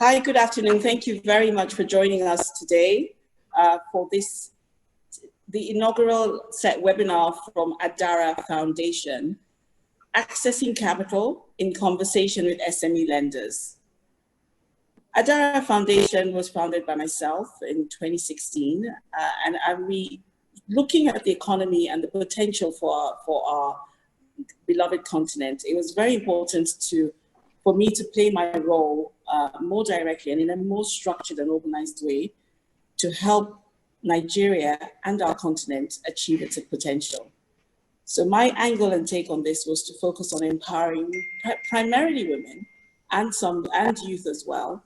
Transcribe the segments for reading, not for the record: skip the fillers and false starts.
Hi, good afternoon. Thank you very much for joining us today for the inaugural webinar from Adara Foundation, Accessing Capital in Conversation with SME Lenders. Adara Foundation was founded by myself in 2016, and I'm looking at the economy and the potential for our beloved continent. It was very important for me to play my role more directly and in a more structured and organized way to help Nigeria and our continent achieve its potential. So my angle and take on this was to focus on empowering primarily women and youth as well,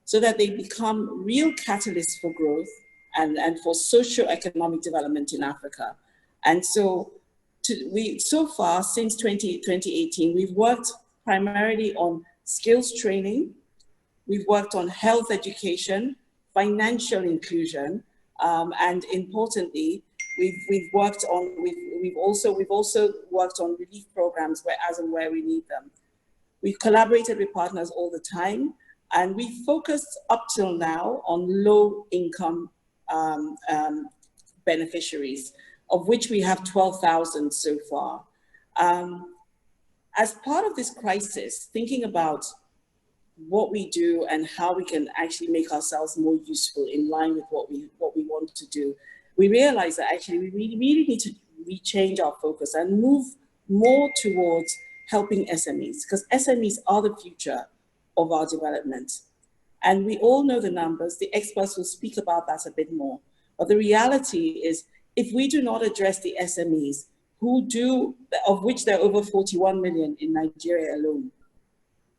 so that they become real catalysts for growth and for socio-economic development in Africa. And so so far, since 2018, we've worked primarily on skills training, we've worked on health education, financial inclusion, and importantly, we've also worked on relief programs where we need them. We've collaborated with partners all the time, and we focused up till now on low income beneficiaries, of which we have 12,000 so far. As part of this crisis, thinking about what we do and how we can actually make ourselves more useful in line with what we want to do, we realize that actually we really need to rechange our focus and move more towards helping SMEs, because SMEs are the future of our development. And we all know the numbers. The experts will speak about that a bit more. But the reality is, if we do not address the SMEs, of which there are over 41 million in Nigeria alone,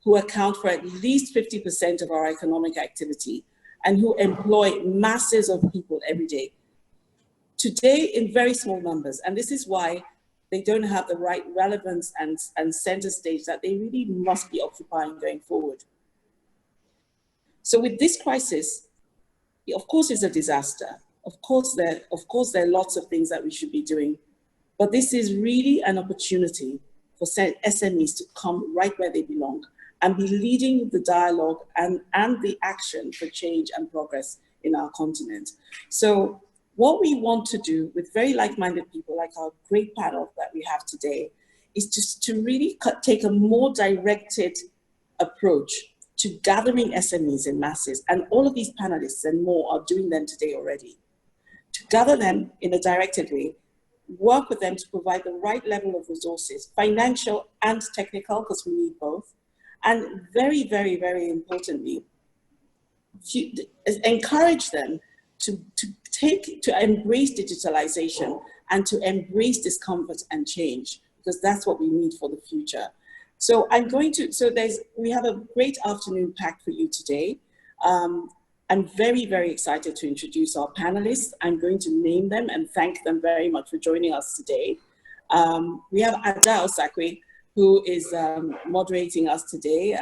who account for at least 50% of our economic activity and who employ masses of people every day. Today in very small numbers, and this is why they don't have the right relevance and center stage that they really must be occupying going forward. So with this crisis, of course it's a disaster. Of course there are lots of things that we should be doing, but this is really an opportunity for SMEs to come right where they belong and be leading the dialogue and the action for change and progress in our continent. So what we want to do with very like-minded people like our great panel that we have today is just to really take a more directed approach to gathering SMEs in masses. And all of these panelists and more are doing them today already. To gather them in a directed way, work with them to provide the right level of resources, financial and technical, because we need both. And very, very, very importantly, encourage them to embrace digitalization and to embrace discomfort and change, because that's what we need for the future. So we have a great afternoon packed for you today. I'm very, very excited to introduce our panelists. I'm going to name them and thank them very much for joining us today. We have Ada Osakwe, who is moderating us today.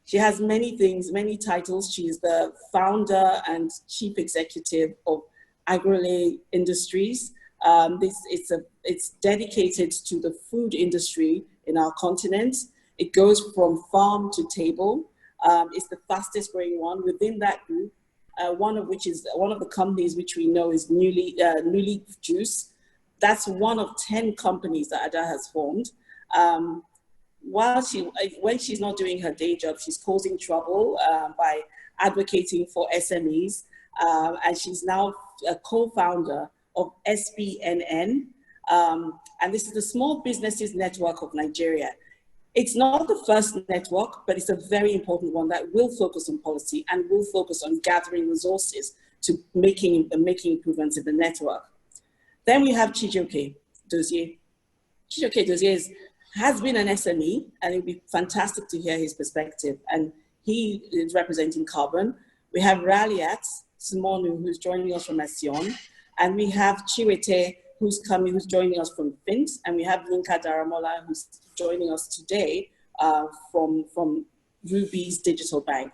She has many things, many titles. She is the founder and chief executive of Agrolay Industries. It's dedicated to the food industry in our continent. It goes from farm to table. It's the fastest growing one within that group. One of the companies which we know is New Leaf Juice. That's one of 10 companies that Ada has formed. When she's not doing her day job, she's causing trouble by advocating for SMEs, and she's now a co-founder of SBNN, and this is the Small Businesses Network of Nigeria. It's not the first network, but it's a very important one that will focus on policy and will focus on gathering resources to making improvements in the network. Then we have Chijioke Dozie. Chijioke Dozie has been an SME, and it'd be fantastic to hear his perspective. And he is representing Carbon. We have Raliat, Sunmonu, who's joining us from Accion. And we have Chiwete, who's joining us from FINT. And we have Yinka Daramola, who's joining us today from Rubies Digital Bank.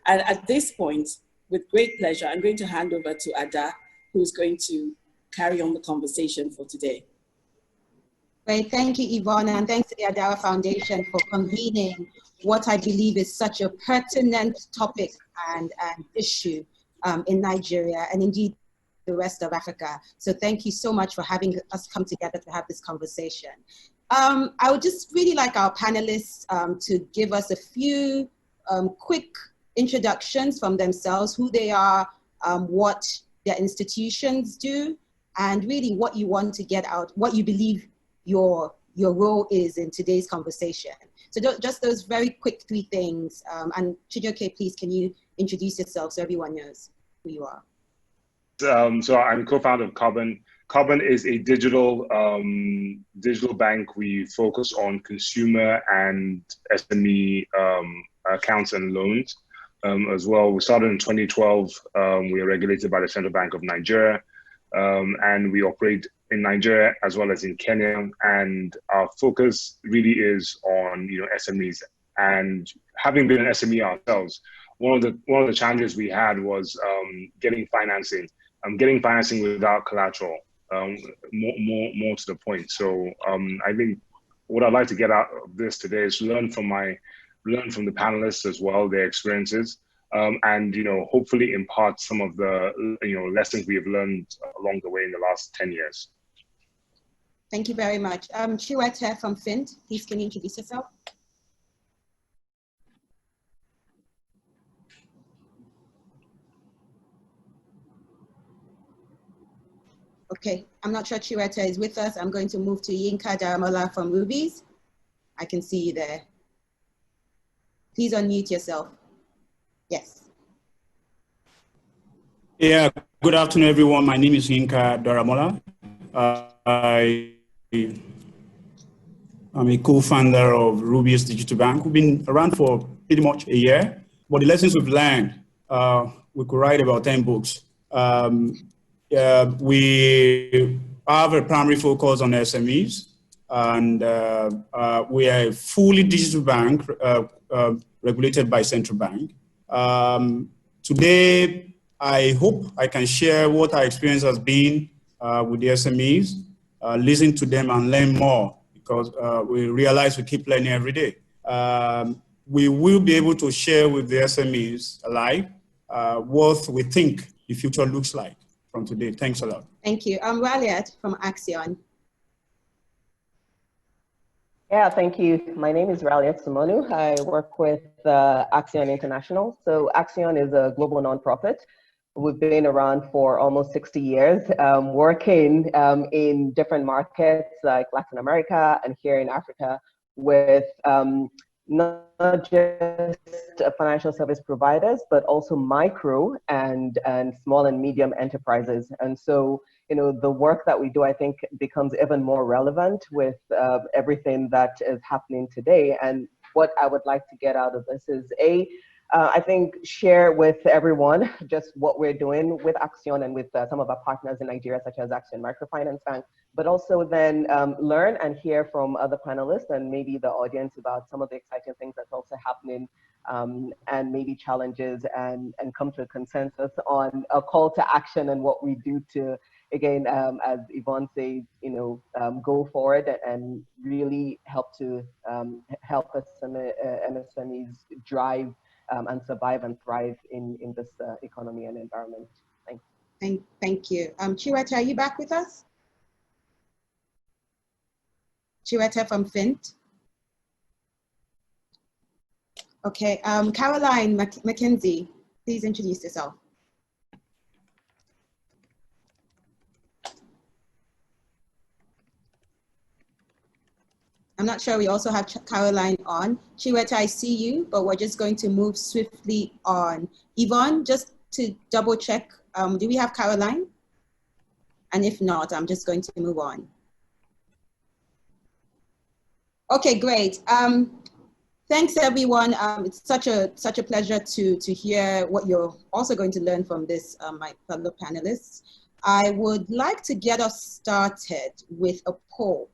And at this point, with great pleasure, I'm going to hand over to Ada, who's going to carry on the conversation for today. Great, thank you, Yvonne, and thanks to the Adara Foundation for convening what I believe is such a pertinent topic and issue in Nigeria and indeed the rest of Africa. So thank you so much for having us come together to have this conversation. I would just really like our panelists to give us a few quick introductions from themselves, who they are, what their institutions do, and really what you want to get out, what you believe your role is in today's conversation. So just those very quick 3 things. And Chijioke, please, can you introduce yourself so everyone knows who you are? So I'm co-founder of Carbon. Carbon is a digital bank. We focus on consumer and SME accounts and loans as well. We started in 2012. We are regulated by the Central Bank of Nigeria, and we operate in Nigeria as well as in Kenya. And our focus really is on SMEs. And having been an SME ourselves, one of the challenges we had was getting financing. Getting financing without collateral. More to the point. So I think what I'd like to get out of this today is learn from the panelists as well, their experiences, and hopefully impart some of the lessons we have learned along the way in the last 10 years. Thank you very much. Chiwete from FINT, please can you introduce yourself? Okay, I'm not sure Chiwete is with us. I'm going to move to Yinka Daramola from Rubies. I can see you there. Please unmute yourself. Yes. Yeah, good afternoon, everyone. My name is Yinka Daramola. I'm a co-founder of Rubies Digital Bank. We've been around for pretty much a year, but the lessons we've learned, we could write about 10 books. We have a primary focus on SMEs, and we are a fully digital bank regulated by Central Bank. Today, I hope I can share what our experience has been with the SMEs, listen to them and learn more, because we realize we keep learning every day. We will be able to share with the SMEs alike what we think the future looks like from today. Thanks a lot. Thank you. Raliat from Accion. Yeah, thank you. My name is Raliat Sunmonu. I work with Accion International. So Accion is a global nonprofit. We've been around for almost 60 years, working in different markets like Latin America and here in Africa with not just financial service providers, but also micro and small and medium enterprises. And so, the work that we do, I think, becomes even more relevant with everything that is happening today. And what I would like to get out of this is I think share with everyone just what we're doing with Accion and with some of our partners in Nigeria, such as Accion Microfinance Bank, but also then learn and hear from other panelists and maybe the audience about some of the exciting things that's also happening and maybe challenges and come to a consensus on a call to action and what we do to, again, as Yvonne said, go forward and really help to help us MSMEs drive and survive and thrive in this economy and environment. Thanks. Thank you. Chiwete, are you back with us? Chiwete from FINT. Okay, Carolyne, McKinsey, please introduce yourself. I'm not sure we also have Carolyne on. Chiwete, I see you, but we're just going to move swiftly on. Yvonne, just to double check, do we have Carolyne? And if not, I'm just going to move on. Okay, great. Thanks everyone. It's such a pleasure to hear what you're also going to learn from this, my fellow panelists. I would like to get us started with a poll.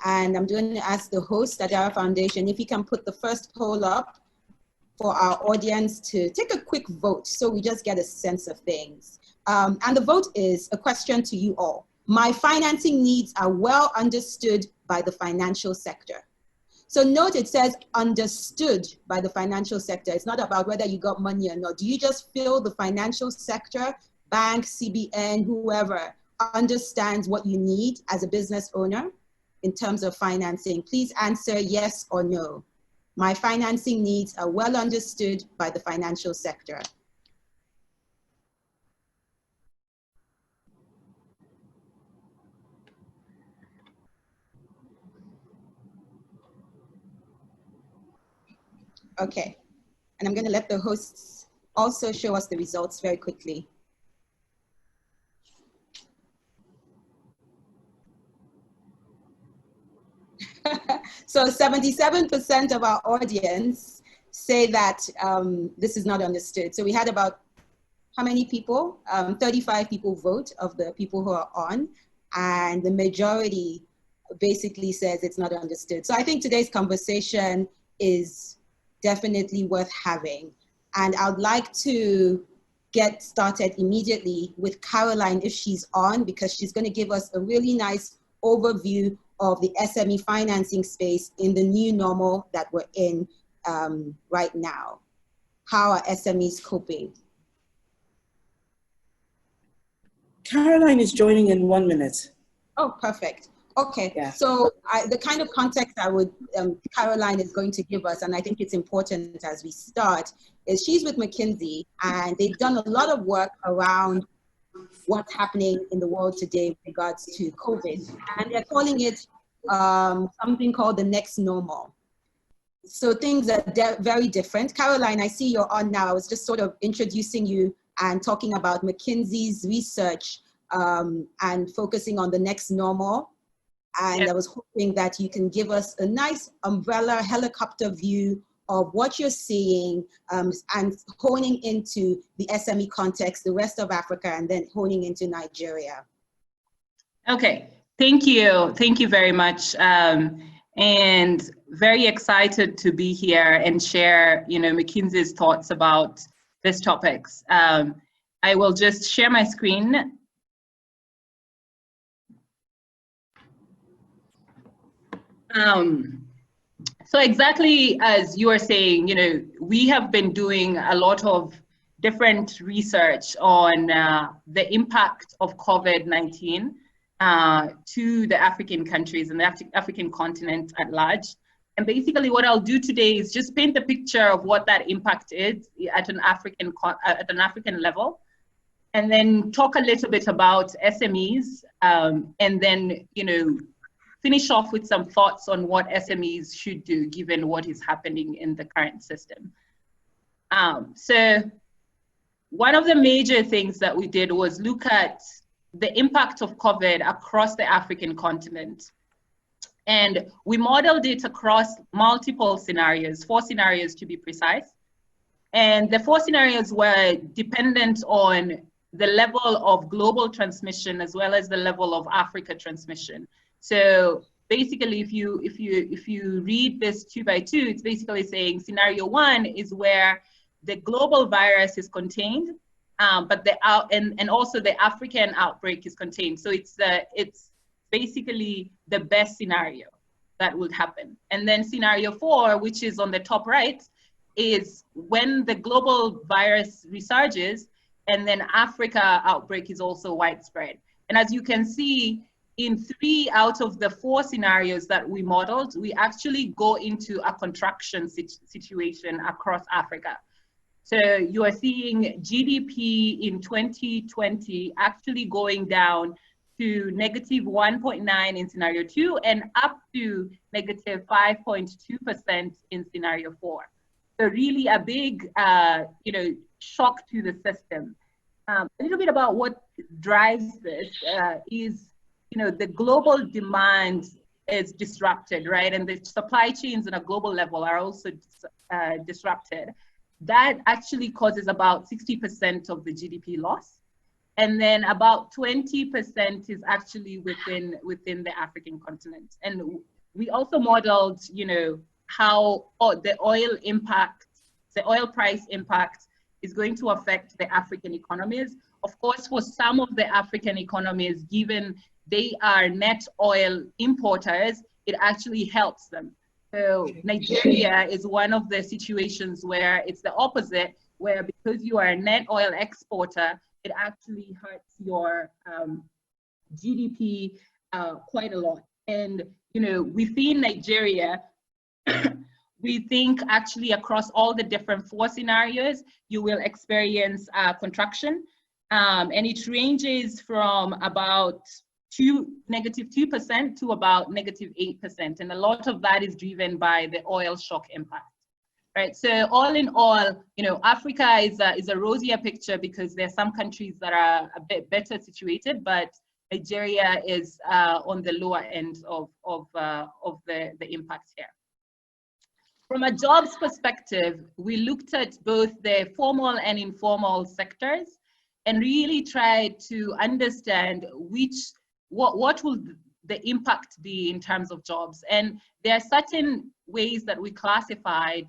And I'm going to ask the host, Adara Foundation, if you can put the first poll up for our audience to take a quick vote so we just get a sense of things. And the vote is a question to you all. My financing needs are well understood by the financial sector. So note it says understood by the financial sector. It's not about whether you got money or not. Do you just feel the financial sector, bank, CBN, whoever, understands what you need as a business owner in terms of financing? Please answer yes or no. My financing needs are well understood by the financial sector. Okay, and I'm going to let the hosts also show us the results very quickly. So 77% of our audience say that this is not understood. So we had about, how many people? 35 people vote of the people who are on, and the majority basically says it's not understood. So I think today's conversation is definitely worth having. And I'd like to get started immediately with Carolyne if she's on, because she's going to give us a really nice overview of the SME financing space in the new normal that we're in right now. How are SMEs coping? Carolyne is joining in 1 minute. Oh, perfect. Okay, yeah. So the kind of context I would, Carolyne is going to give us, and I think it's important as we start, is she's with McKinsey, and they've done a lot of work around what's happening in the world today with regards to COVID. And they're calling it something called the next normal. So things are very different. Carolyne, I see you're on now. I was just sort of introducing you and talking about McKinsey's research and focusing on the next normal. And I was hoping that you can give us a nice umbrella helicopter view of what you're seeing and honing into the SME context, the rest of Africa, and then honing into Nigeria. Okay, thank you. Thank you very much. And very excited to be here and share, McKinsey's thoughts about these topics. I will just share my screen. So exactly as you are saying, we have been doing a lot of different research on the impact of COVID-19 to the African countries and the African continent at large. And basically what I'll do today is just paint the picture of what that impact is at an African level, and then talk a little bit about SMEs, and then, finish off with some thoughts on what SMEs should do given what is happening in the current system. So one of the major things that we did was look at the impact of COVID across the African continent. And we modeled it across multiple scenarios, 4 scenarios to be precise. And the 4 scenarios were dependent on the level of global transmission as well as the level of Africa transmission. So basically, if you read this 2 by 2, it's basically saying scenario 1 is where the global virus is contained, but and also the African outbreak is contained. So it's basically the best scenario that would happen. And then scenario 4, which is on the top right, is when the global virus resurges, and then Africa outbreak is also widespread. And as you can see, in 3 out of the 4 scenarios that we modeled, we actually go into a contraction situation across Africa. So you are seeing GDP in 2020 actually going down to -1.9 in scenario 2 and up to -5.2% in scenario 4. So really a big, shock to the system. A little bit about what drives this is, the global demand is disrupted, right? And the supply chains on a global level are also disrupted. That actually causes about 60% of the GDP loss. And then about 20% is actually within the African continent. And we also modeled, how the oil price impact is going to affect the African economies. Of course, for some of the African economies, given they are net oil importers, it actually helps them. So Nigeria is one of the situations where it's the opposite, where because you are a net oil exporter, it actually hurts your GDP quite a lot. And, you know, within Nigeria, we think actually across all the different 4 scenarios, you will experience contraction. And it ranges from about -2% to about -8%. And a lot of that is driven by the oil shock impact. Right, so all in all, you know, Africa is a rosier picture because there are some countries that are a bit better situated, but Nigeria is on the lower end of the impact here. From a jobs perspective, we looked at both the formal and informal sectors and really tried to understand what will the impact be in terms of jobs. And there are certain ways that we classified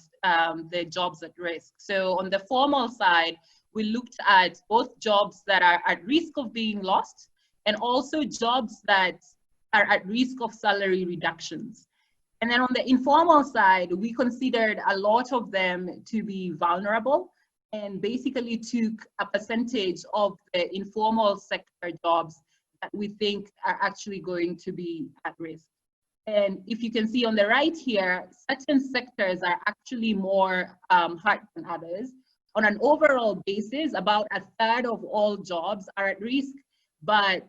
the jobs at risk. So on the formal side, we looked at both jobs that are at risk of being lost and also jobs that are at risk of salary reductions. And then on the informal side, we considered a lot of them to be vulnerable and basically took a percentage of the informal sector jobs that we think are actually going to be at risk. And if you can see on the right here, certain sectors are actually more hurt than others. On an overall basis, about 1/3 of all jobs are at risk, but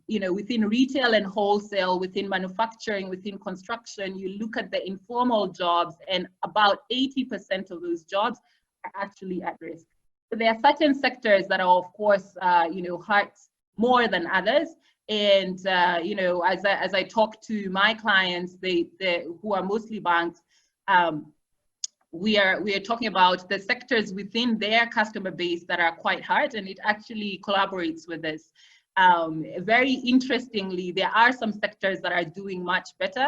you know, within retail and wholesale, within manufacturing, within construction, you look at the informal jobs and about 80% of those jobs are actually at risk. So there are certain sectors that are, of course, you know, hurt more than others. And, you know, as I talk to my clients, who are mostly banks, we are talking about the sectors within their customer base that are quite hard, and it actually collaborates with this. Very interestingly, there are some sectors that are doing much better.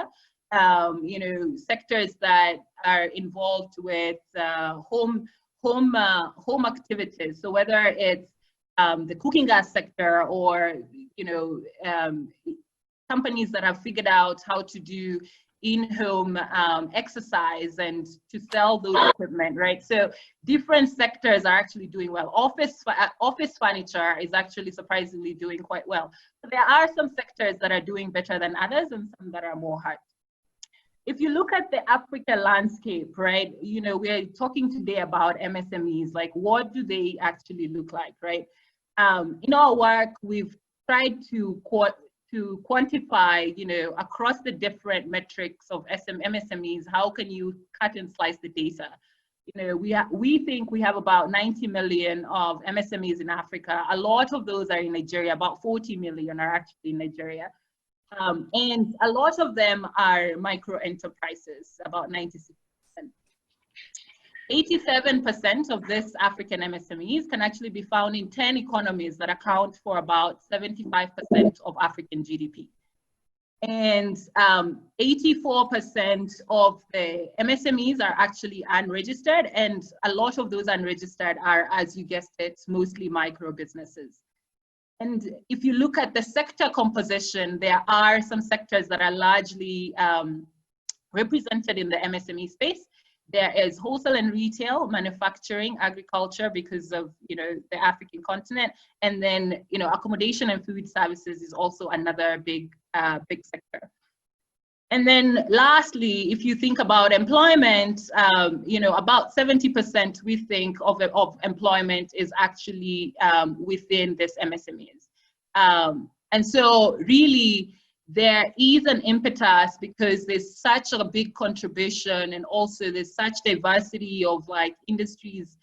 You know, sectors that are involved with home activities. So whether it's the cooking gas sector or, you know, companies that have figured out how to do in-home exercise and to sell those equipment, right? So different sectors are actually doing well. Office furniture is actually surprisingly doing quite well. So there are some sectors that are doing better than others and some that are more hurt. If you look at the Africa landscape, right, you know, we're talking today about MSMEs, like what do they actually look like, right? In our work, we've tried to quantify, you know, across the different metrics of MSMEs, how can you cut and slice the data? You know, we think we have about 90 million of MSMEs in Africa. A lot of those are in Nigeria, about 40 million are actually in Nigeria. And a lot of them are micro enterprises, about 96%. 87% of this African MSMEs can actually be found in 10 economies that account for about 75% of African GDP. And 84% of the MSMEs are actually unregistered, and a lot of those unregistered are, as you guessed it, mostly micro businesses. And if you look at the sector composition, there are some sectors that are largely represented in the MSME space. There is wholesale and retail, manufacturing, agriculture, because of, you know, the African continent, and then, you know, accommodation and food services is also another big sector. And then lastly, if you think about employment, you know, about 70% we think of employment is actually within this MSMEs. And so really, there is an impetus because there's such a big contribution, and also there's such diversity of like industries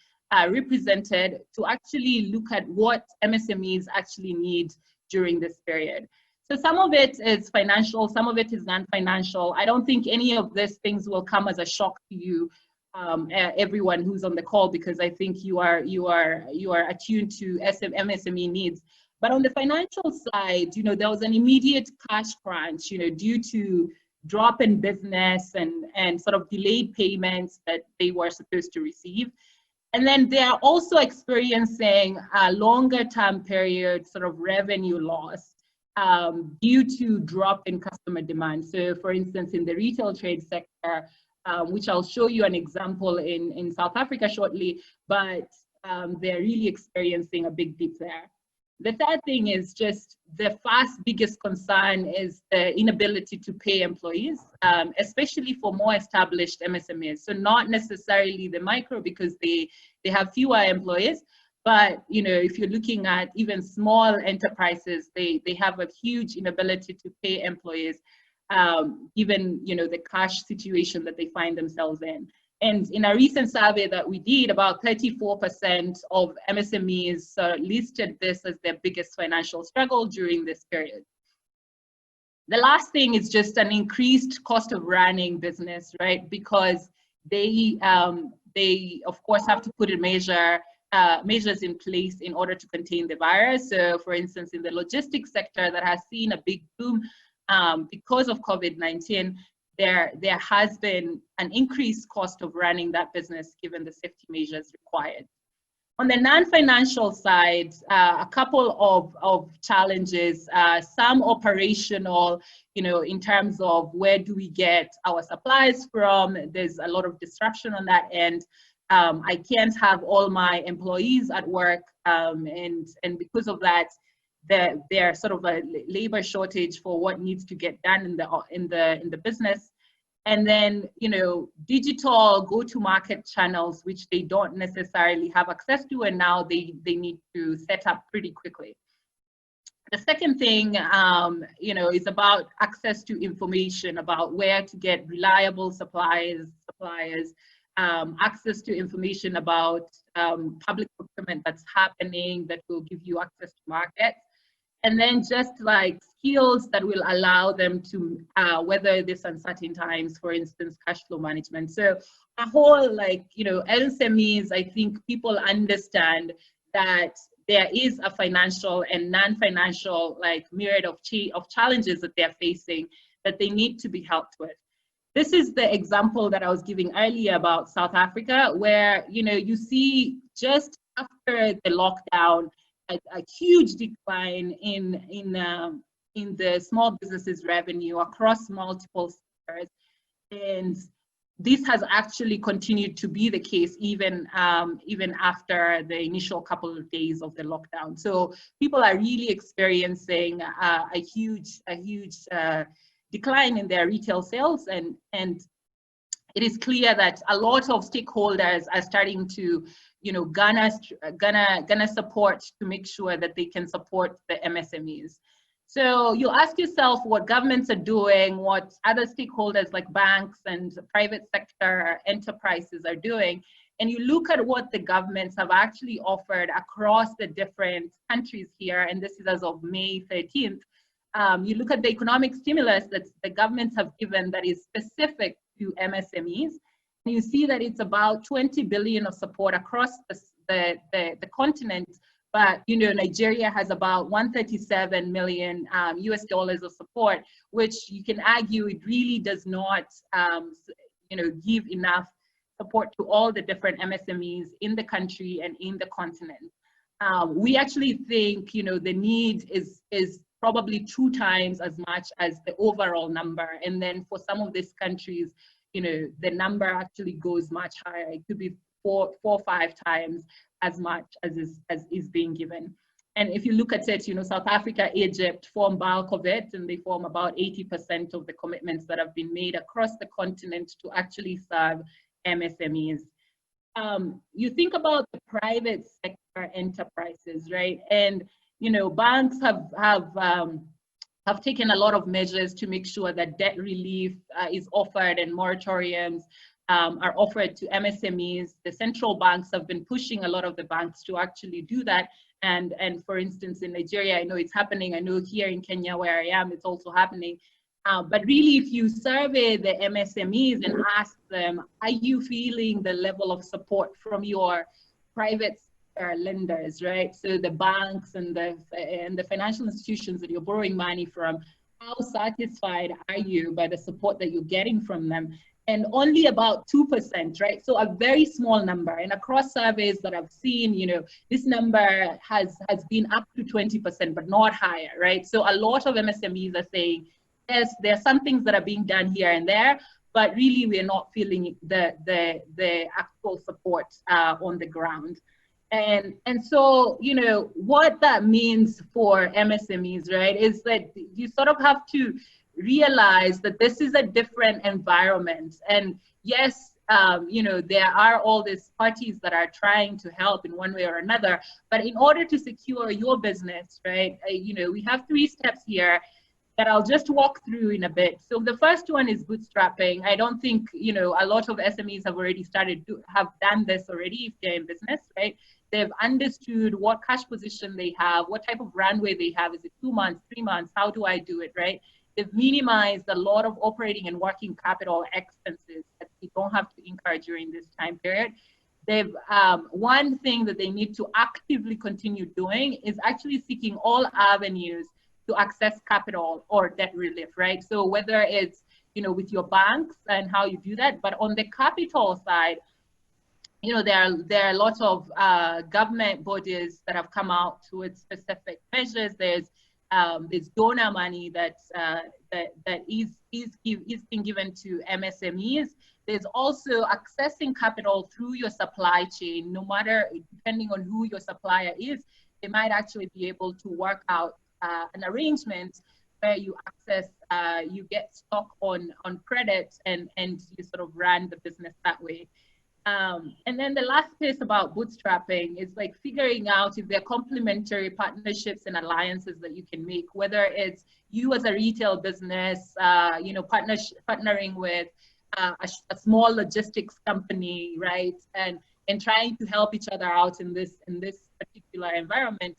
represented, to actually look at what MSMEs actually need during this period. So some of it is financial, some of it is non-financial. I don't think any of these things will come as a shock to you, everyone who's on the call, because I think you are attuned to MSME needs. But on the financial side, you know, there was an immediate cash crunch, you know, due to drop in business and sort of delayed payments that they were supposed to receive. And then they are also experiencing a longer term period sort of revenue loss. due to drop in customer demand. So for instance, in the retail trade sector, which I'll show you an example in South Africa shortly, but they're really experiencing a big dip there. The third thing is just the biggest concern is the inability to pay employees, especially for more established MSMEs. So not necessarily the micro, because they have fewer employees, but if you're looking at even small enterprises, they have a huge inability to pay employees, given the cash situation that they find themselves in. And in a recent survey that we did, about 34% of MSMEs listed this as their biggest financial struggle during this period. The last thing is just an increased cost of running business, right? Because they of course have to put measures in place in order to contain the virus. So for instance, in the logistics sector that has seen a big boom because of COVID-19, there has been an increased cost of running that business given the safety measures required. On the non-financial side, a couple of challenges, some operational, in terms of where do we get our supplies from. There's a lot of disruption on that end. I can't have all my employees at work, and because of that, there's sort of a labor shortage for what needs to get done in the business. And then digital go-to-market channels, which they don't necessarily have access to, and now they need to set up pretty quickly. The second thing is about access to information about where to get reliable suppliers, access to information about public procurement that's happening that will give you access to markets, and then just like skills that will allow them to weather this uncertain times, for instance, cash flow management. So a whole SMEs, I think people understand that there is a financial and non-financial myriad of challenges that they're facing that they need to be helped with. This is the example that I was giving earlier about South Africa, where you see just after the lockdown a huge decline in the small businesses revenue across multiple sectors, and this has actually continued to be the case even after the initial couple of days of the lockdown. So people are really experiencing a huge decline in their retail sales, and it is clear that a lot of stakeholders are starting to gonna support to make sure that they can support the MSMEs. So you ask yourself what governments are doing, what other stakeholders like banks and private sector enterprises are doing, and you look at what the governments have actually offered across the different countries here, and this is as of May 13th. You look at the economic stimulus that the governments have given that is specific to MSMEs, and you see that it's about 20 billion of support across the continent. But Nigeria has about 137 million US dollars of support, which you can argue it really does not give enough support to all the different MSMEs in the country and in the continent. We actually think the need is probably 2 times as much as the overall number, and then for some of these countries, the number actually goes much higher. It could be 4 or 5 times as much as is being given. And if you look at it, South Africa, Egypt form bulk of it, and they form about 80% of the commitments that have been made across the continent to actually serve MSMEs. You think about the private sector enterprises, right? And banks have taken a lot of measures to make sure that debt relief is offered and moratoriums are offered to MSMEs. The central banks have been pushing a lot of the banks to actually do that. And for instance, in Nigeria, I know it's happening. I know here in Kenya, where I am, it's also happening. But really, if you survey the MSMEs and ask them, are you feeling the level of support from your private lenders, right? So the banks and the financial institutions that you're borrowing money from, how satisfied are you by the support that you're getting from them? and only about 2%, right? So a very small number. And across surveys that I've seen, you know, this number has been up to 20%, but not higher, right? So a lot of MSMEs are saying, yes, there are some things that are being done here and there, but really we're not feeling the actual support on the ground. And so, you know, what that means for MSMEs, right, is that you sort of have to realize that this is a different environment. And yes, you know, there are all these parties that are trying to help in one way or another, but in order to secure your business, right, you know, we have 3 steps here that I'll just walk through in a bit. So the first one is bootstrapping. I don't think, you know, a lot of SMEs have already have done this already if they're in business, right? They've understood what cash position they have, what type of runway they have. Is it 2 months, 3 months? How do I do it, right? They've minimized a lot of operating and working capital expenses that they don't have to incur during this time period. They've, one thing that they need to actively continue doing is actually seeking all avenues to access capital or debt relief, right? So whether it's, you know, with your banks and how you do that, but on the capital side, you know, there are lots of government bodies that have come out with specific measures. There's donor money that is being given to MSMEs. There's also accessing capital through your supply chain. No matter, depending on who your supplier is, they might actually be able to work out an arrangement where you access, you get stock on credit, and you sort of run the business that way. And then the last piece about bootstrapping is like figuring out if there are complementary partnerships and alliances that you can make, whether it's you as a retail business, you know, partnering with a small logistics company, right? And trying to help each other out in this particular environment,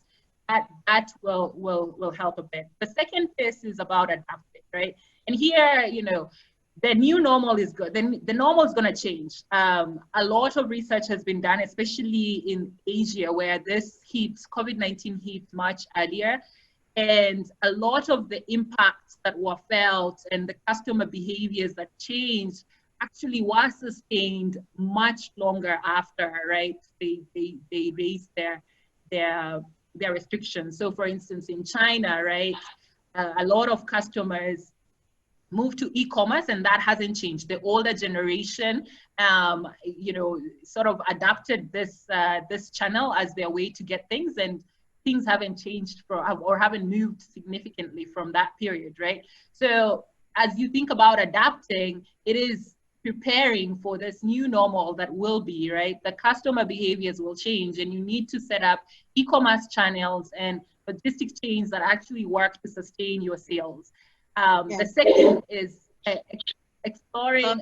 that will help a bit. The second piece is about adapting, right? And here, you know, the new normal is good. Then the normal is going to change. A lot of research has been done, especially in Asia, where this COVID-19 hit much earlier. And a lot of the impacts that were felt and the customer behaviors that changed actually were sustained much longer after, right? They raised their restrictions. So for instance, in China, right, a lot of customers moved to e-commerce, and that hasn't changed. The older generation, you know, sort of adapted this channel as their way to get things, and things haven't changed or haven't moved significantly from that period, right? So as you think about adapting, it is preparing for this new normal that will be, right? The customer behaviors will change, and you need to set up e-commerce channels and logistics chains that actually work to sustain your sales. The second is exploring.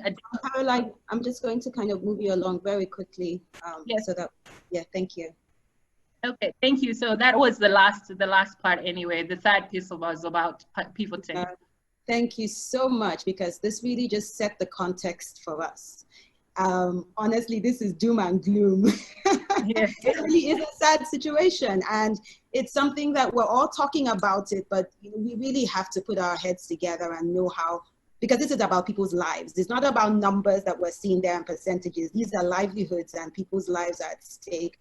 Carolyne, I'm just going to kind of move you along very quickly. Yes. So that, yeah, thank you. Okay, thank you. So that was the last part anyway. The third piece was about pivoting. Thank you so much, because this really just set the context for us. Honestly, this is doom and gloom. Yes. It really is a sad situation, and it's something that we're all talking about it, but you know, we really have to put our heads together and know how, because this is about people's lives. It's not about numbers that we're seeing there and percentages. These are livelihoods and people's lives are at stake.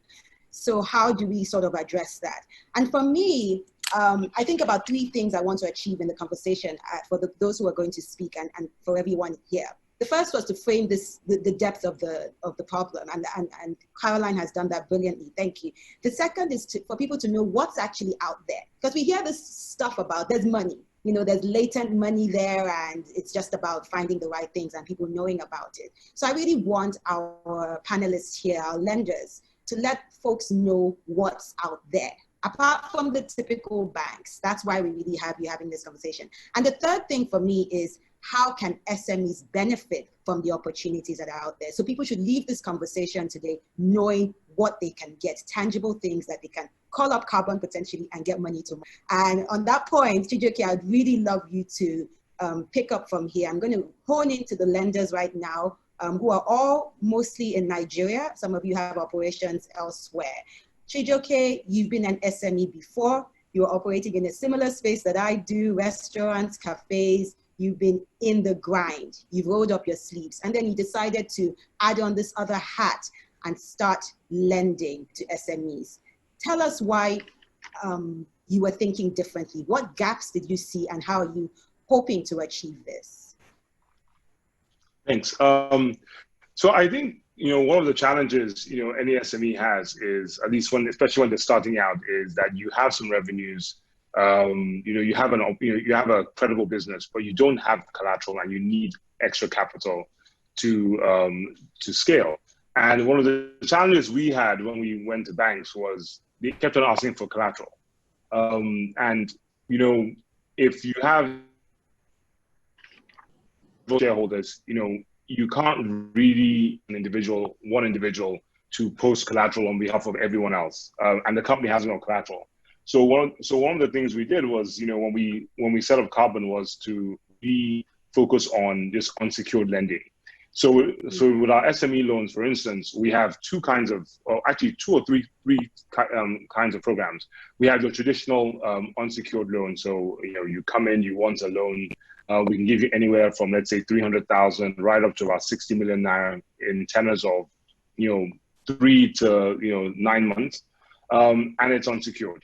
So how do we sort of address that? And for me, I think about 3 things I want to achieve in the conversation for those who are going to speak and for everyone here. The first was to frame the depth of the problem, and Carolyne has done that brilliantly. Thank you. The second is for people to know what's actually out there, because we hear this stuff about there's money, you know, there's latent money there, and it's just about finding the right things and people knowing about it. So I really want our panelists here, our lenders, to let folks know what's out there, apart from the typical banks. That's why we really have you having this conversation. And the third thing for me is, how can SMEs benefit from the opportunities that are out there? So people should leave this conversation today knowing what they can get, tangible things that they can call up carbon potentially and get money to. And on that point, Chijioke, I'd really love you to pick up from here. I'm going to hone into the lenders right now, who are all mostly in Nigeria. Some of you have operations elsewhere. Chijioke, you've been an SME before. You're operating in a similar space that I do, restaurants, cafes. you've been in the grind, you've rolled up your sleeves, and then you decided to add on this other hat and start lending to SMEs. Tell us why you were thinking differently. What gaps did you see, and how are you hoping to achieve this? Thanks. So I think, one of the challenges, any SME has is, at least especially when they're starting out, is that you have some revenues, you have a credible business, but you don't have collateral and you need extra capital to scale. And one of the challenges we had when we went to banks was they kept on asking for collateral. If you have shareholders, you can't really one individual to post collateral on behalf of everyone else, and the company has no collateral. So one of the things we did was, when we set up Carbon, was to focus on this unsecured lending. So with our SME loans, for instance, we have two or three kinds of programs. We have your traditional unsecured loan. So you come in, you want a loan. We can give you anywhere from, let's say, 300,000 right up to about 60 million naira in tenors of 3 to 9 months, and it's unsecured.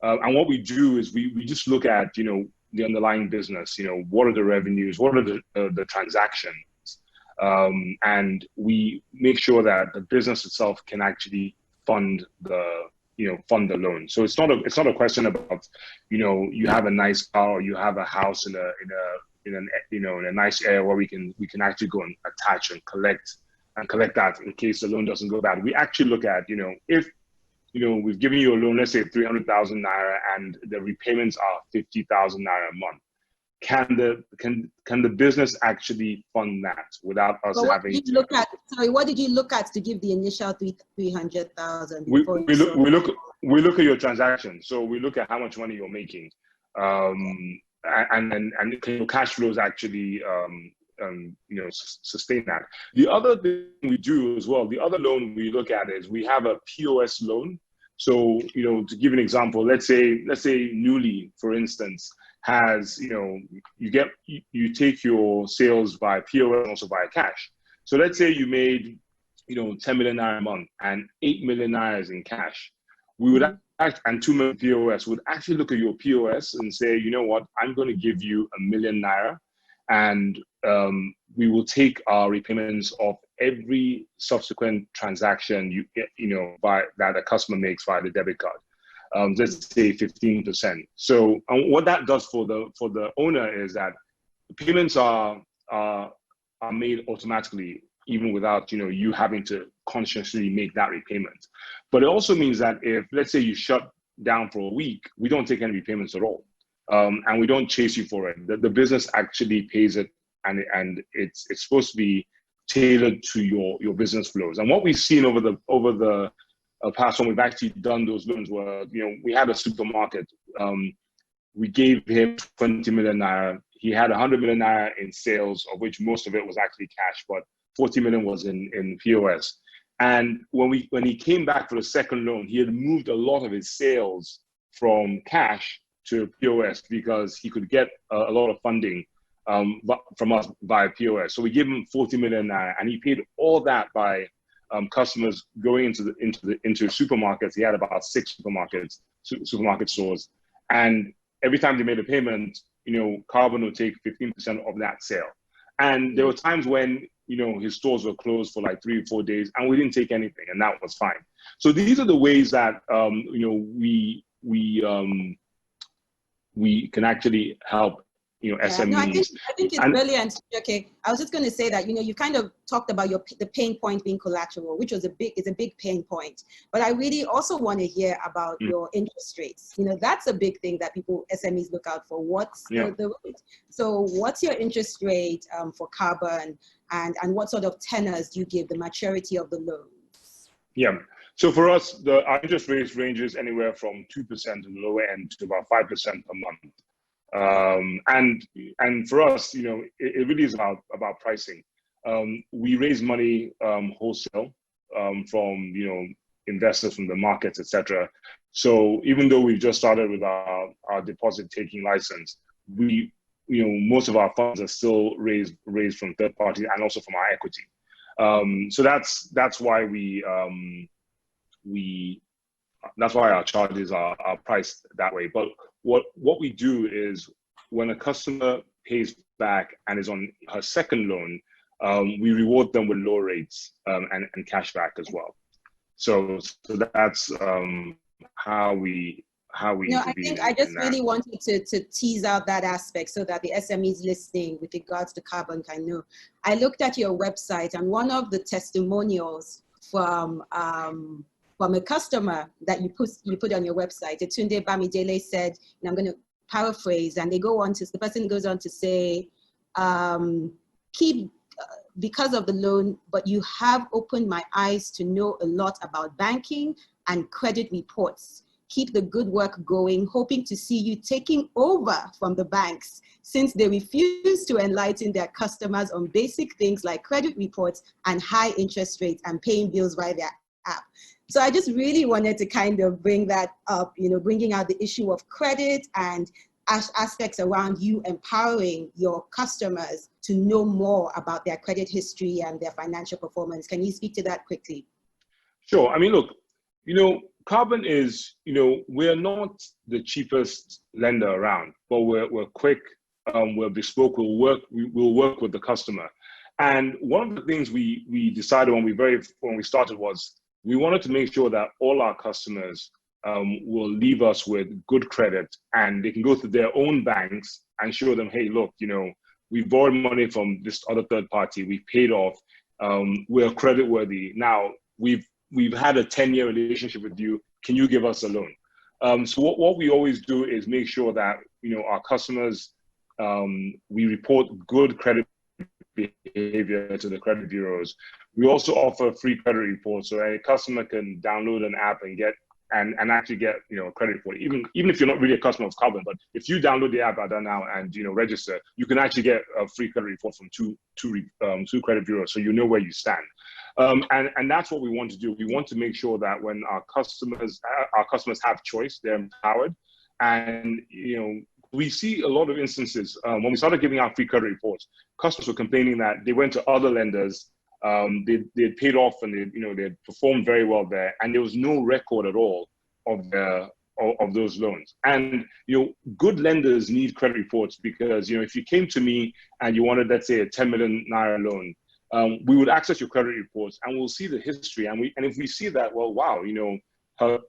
And what we do is we just look at the underlying business. What are the revenues? What are the transactions? And we make sure that the business itself can actually fund the loan. So it's not a question about you have a nice car or you have a house in a nice area where we can actually go and attach and collect that in case the loan doesn't go bad. We actually look at if we've given you a loan, let's say 300,000 naira, and the repayments are 50,000 naira a month. Can the business actually fund that without us having to look at? Sorry, what did you look at to give the initial 300,000? We look at your transaction. So we look at how much money you're making, and your cash flows actually sustain that. The other thing we do as well, the other loan we look at is we have a POS loan. So to give an example, let's say Newly, for instance, has you take your sales by POS and also by cash. So let's say you made 10 million naira a month and 8 million naira is in cash. We would and 2 million POS would actually look at your POS and say, you know what, I'm going to give you 1 million naira, and we will take our repayments of every subsequent transaction that a customer makes via the debit card. Let's say 15%. So what that does for the owner is that the payments are made automatically, even without you having to consciously make that repayment. But it also means that if, let's say, you shut down for a week, we don't take any repayments at all, and we don't chase you for it. The business actually pays it, and it's supposed to be tailored to your business flows. And what we've seen over the past when we've actually done those loans were, we had a supermarket. We gave him 20 million naira. He had 100 million naira in sales, of which most of it was actually cash, but 40 million was in POS. And when he came back for the second loan, he had moved a lot of his sales from cash to POS because he could get a lot of funding from us via POS. So we gave him 40 million naira, and he paid all that by customers going into supermarkets. He had about 6 supermarket stores, and every time they made a payment, Carbon would take 15% of that sale. And there were times when his stores were closed for like 3 or 4 days, and we didn't take anything, and that was fine. So these are the ways that we can actually help SMEs. No, I think it's brilliant. Okay, I was just going to say that you kind of talked about the pain point being collateral, which is a big pain point. But I really also want to hear about your interest rates. That's a big thing that SMEs look out for. What's the rate? So what's your interest rate for Carbon, and what sort of tenors do you give, the maturity of the loans? Yeah. So for us, our interest rates ranges anywhere from 2% in the lower end to about 5% per month. And for us, it really is about pricing. We raise money wholesale from investors from the markets, etc. So even though we've just started with our deposit taking license, we most of our funds are still raised from third parties and also from our equity. So that's why that's why our charges are priced that way. But what we do is, when a customer pays back and is on her second loan, we reward them with low rates and cash back as well. So that's how we I think I just really wanted to tease out that aspect so that the SMEs listening with regards to carbon can know. I looked at your website, and one of the testimonials from a customer that you put on your website, Tunde Bamidele said, and I'm going to paraphrase, and the person goes on to say, because of the loan, but you have opened my eyes to know a lot about banking and credit reports. Keep the good work going, hoping to see you taking over from the banks, since they refuse to enlighten their customers on basic things like credit reports and high interest rates and paying bills via their app. So I just really wanted to kind of bring that up, bringing out the issue of credit and aspects around you empowering your customers to know more about their credit history and their financial performance. Can you speak to that quickly? Sure. I mean, look, carbon is, we're not the cheapest lender around, but we're quick, we're bespoke, we'll work with the customer. And one of the things we decided when we started was, we wanted to make sure that all our customers will leave us with good credit, and they can go to their own banks and show them, hey, look, we've borrowed money from this other third party, we've paid off, we're creditworthy. Now, we've had a 10-year relationship with you, can you give us a loan? So what we always do is make sure that, our customers, we report good credit behavior to the credit bureaus. We also offer free credit reports, so a customer can download an app and actually get a credit report. Even if you're not really a customer of Carbon, but if you download the app now and register, you can actually get a free credit report from two credit bureaus, so you know where you stand. And that's what we want to do. We want to make sure that when our customers have choice, they're empowered. And we see a lot of instances when we started giving out free credit reports, customers were complaining that they went to other lenders, they'd paid off and they'd performed very well there, and there was no record at all of those loans. And good lenders need credit reports, because if you came to me and you wanted, let's say, a 10 million naira loan, we would access your credit reports and we'll see the history, and if we see that, well, wow, her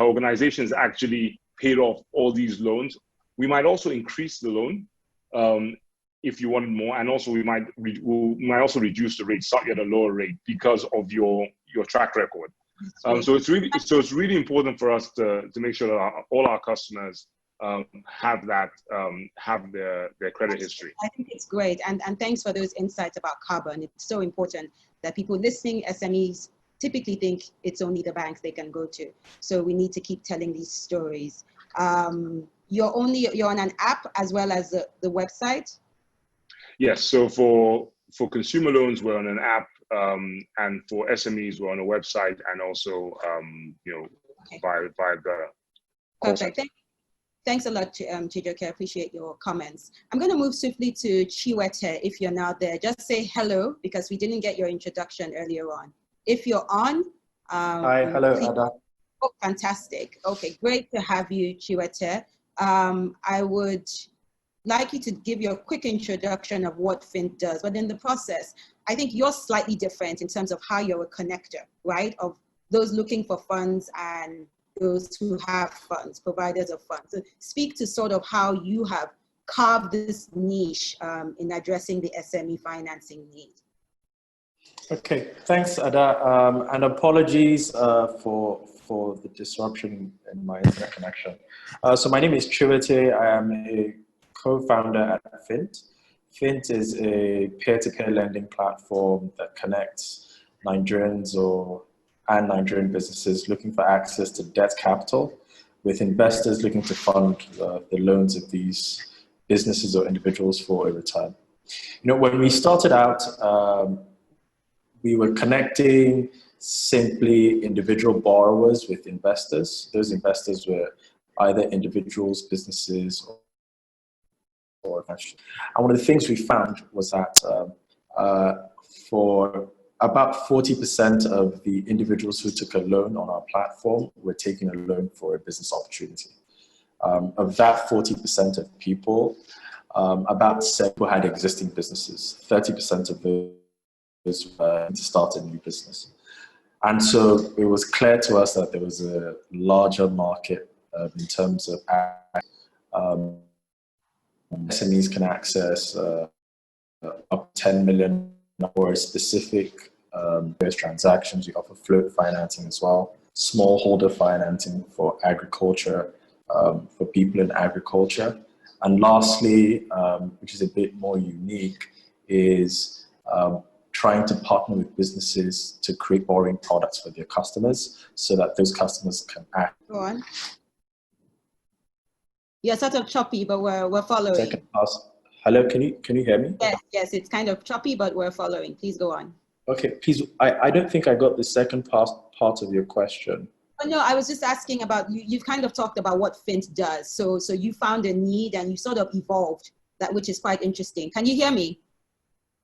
organization's actually paid off all these loans, we might also increase the loan if you wanted more, and also we might also reduce the rate, start you at a lower rate because of your track record. So it's really important for us to make sure that all our customers have their credit history. I think it's great, and thanks for those insights about carbon. It's so important that people listening, SMEs, typically think it's only the banks they can go to. So we need to keep telling these stories. You're on an app as well as the website? Yes, so for consumer loans, we're on an app, and for SMEs, we're on a website, and also by the Perfect. Thanks a lot, Chijioke. I appreciate your comments. I'm going to move swiftly to Chiwete. If you're now there, just say hello, because we didn't get your introduction earlier on. If you're on, hi, hello, Ada. Oh, fantastic. Okay, great to have you, Chiwete. I would like you to give your quick introduction of what FINT does, but in the process, I think you're slightly different in terms of how you're a connector, right? Of those looking for funds and those who have funds, providers of funds. So speak to sort of how you have carved this niche in addressing the SME financing need. Okay, thanks, Ada, and apologies for the disruption in my internet connection. So my name is Chiwete. I am a co-founder at FINT. FINT is a peer-to-peer lending platform that connects Nigerians and Nigerian businesses looking for access to debt capital with investors looking to fund the loans of these businesses or individuals for a return. When we started out, we were connecting simply individual borrowers with investors. Those investors were either individuals, businesses, And one of the things we found was that for about 40% of the individuals who took a loan on our platform were taking a loan for a business opportunity. Of that 40% of people, about 7% had existing businesses. 30% of those to start a new business. And so it was clear to us that there was a larger market in terms of SMEs can access up 10 million for specific transactions. We offer float financing as well, smallholder financing for agriculture, for people in agriculture. And lastly, which is a bit more unique, is trying to partner with businesses to create borrowing products for their customers so that those customers can act. Go on. You're sort of choppy, but we're following. Second pass. Hello, can you hear me? Yes, it's kind of choppy, but we're following. Please go on. Okay, please. I don't think I got the second part of your question. Oh, no, I was just asking about, you've kind of talked about what FINT does. So you found a need and you sort of evolved, that which is quite interesting. Can you hear me?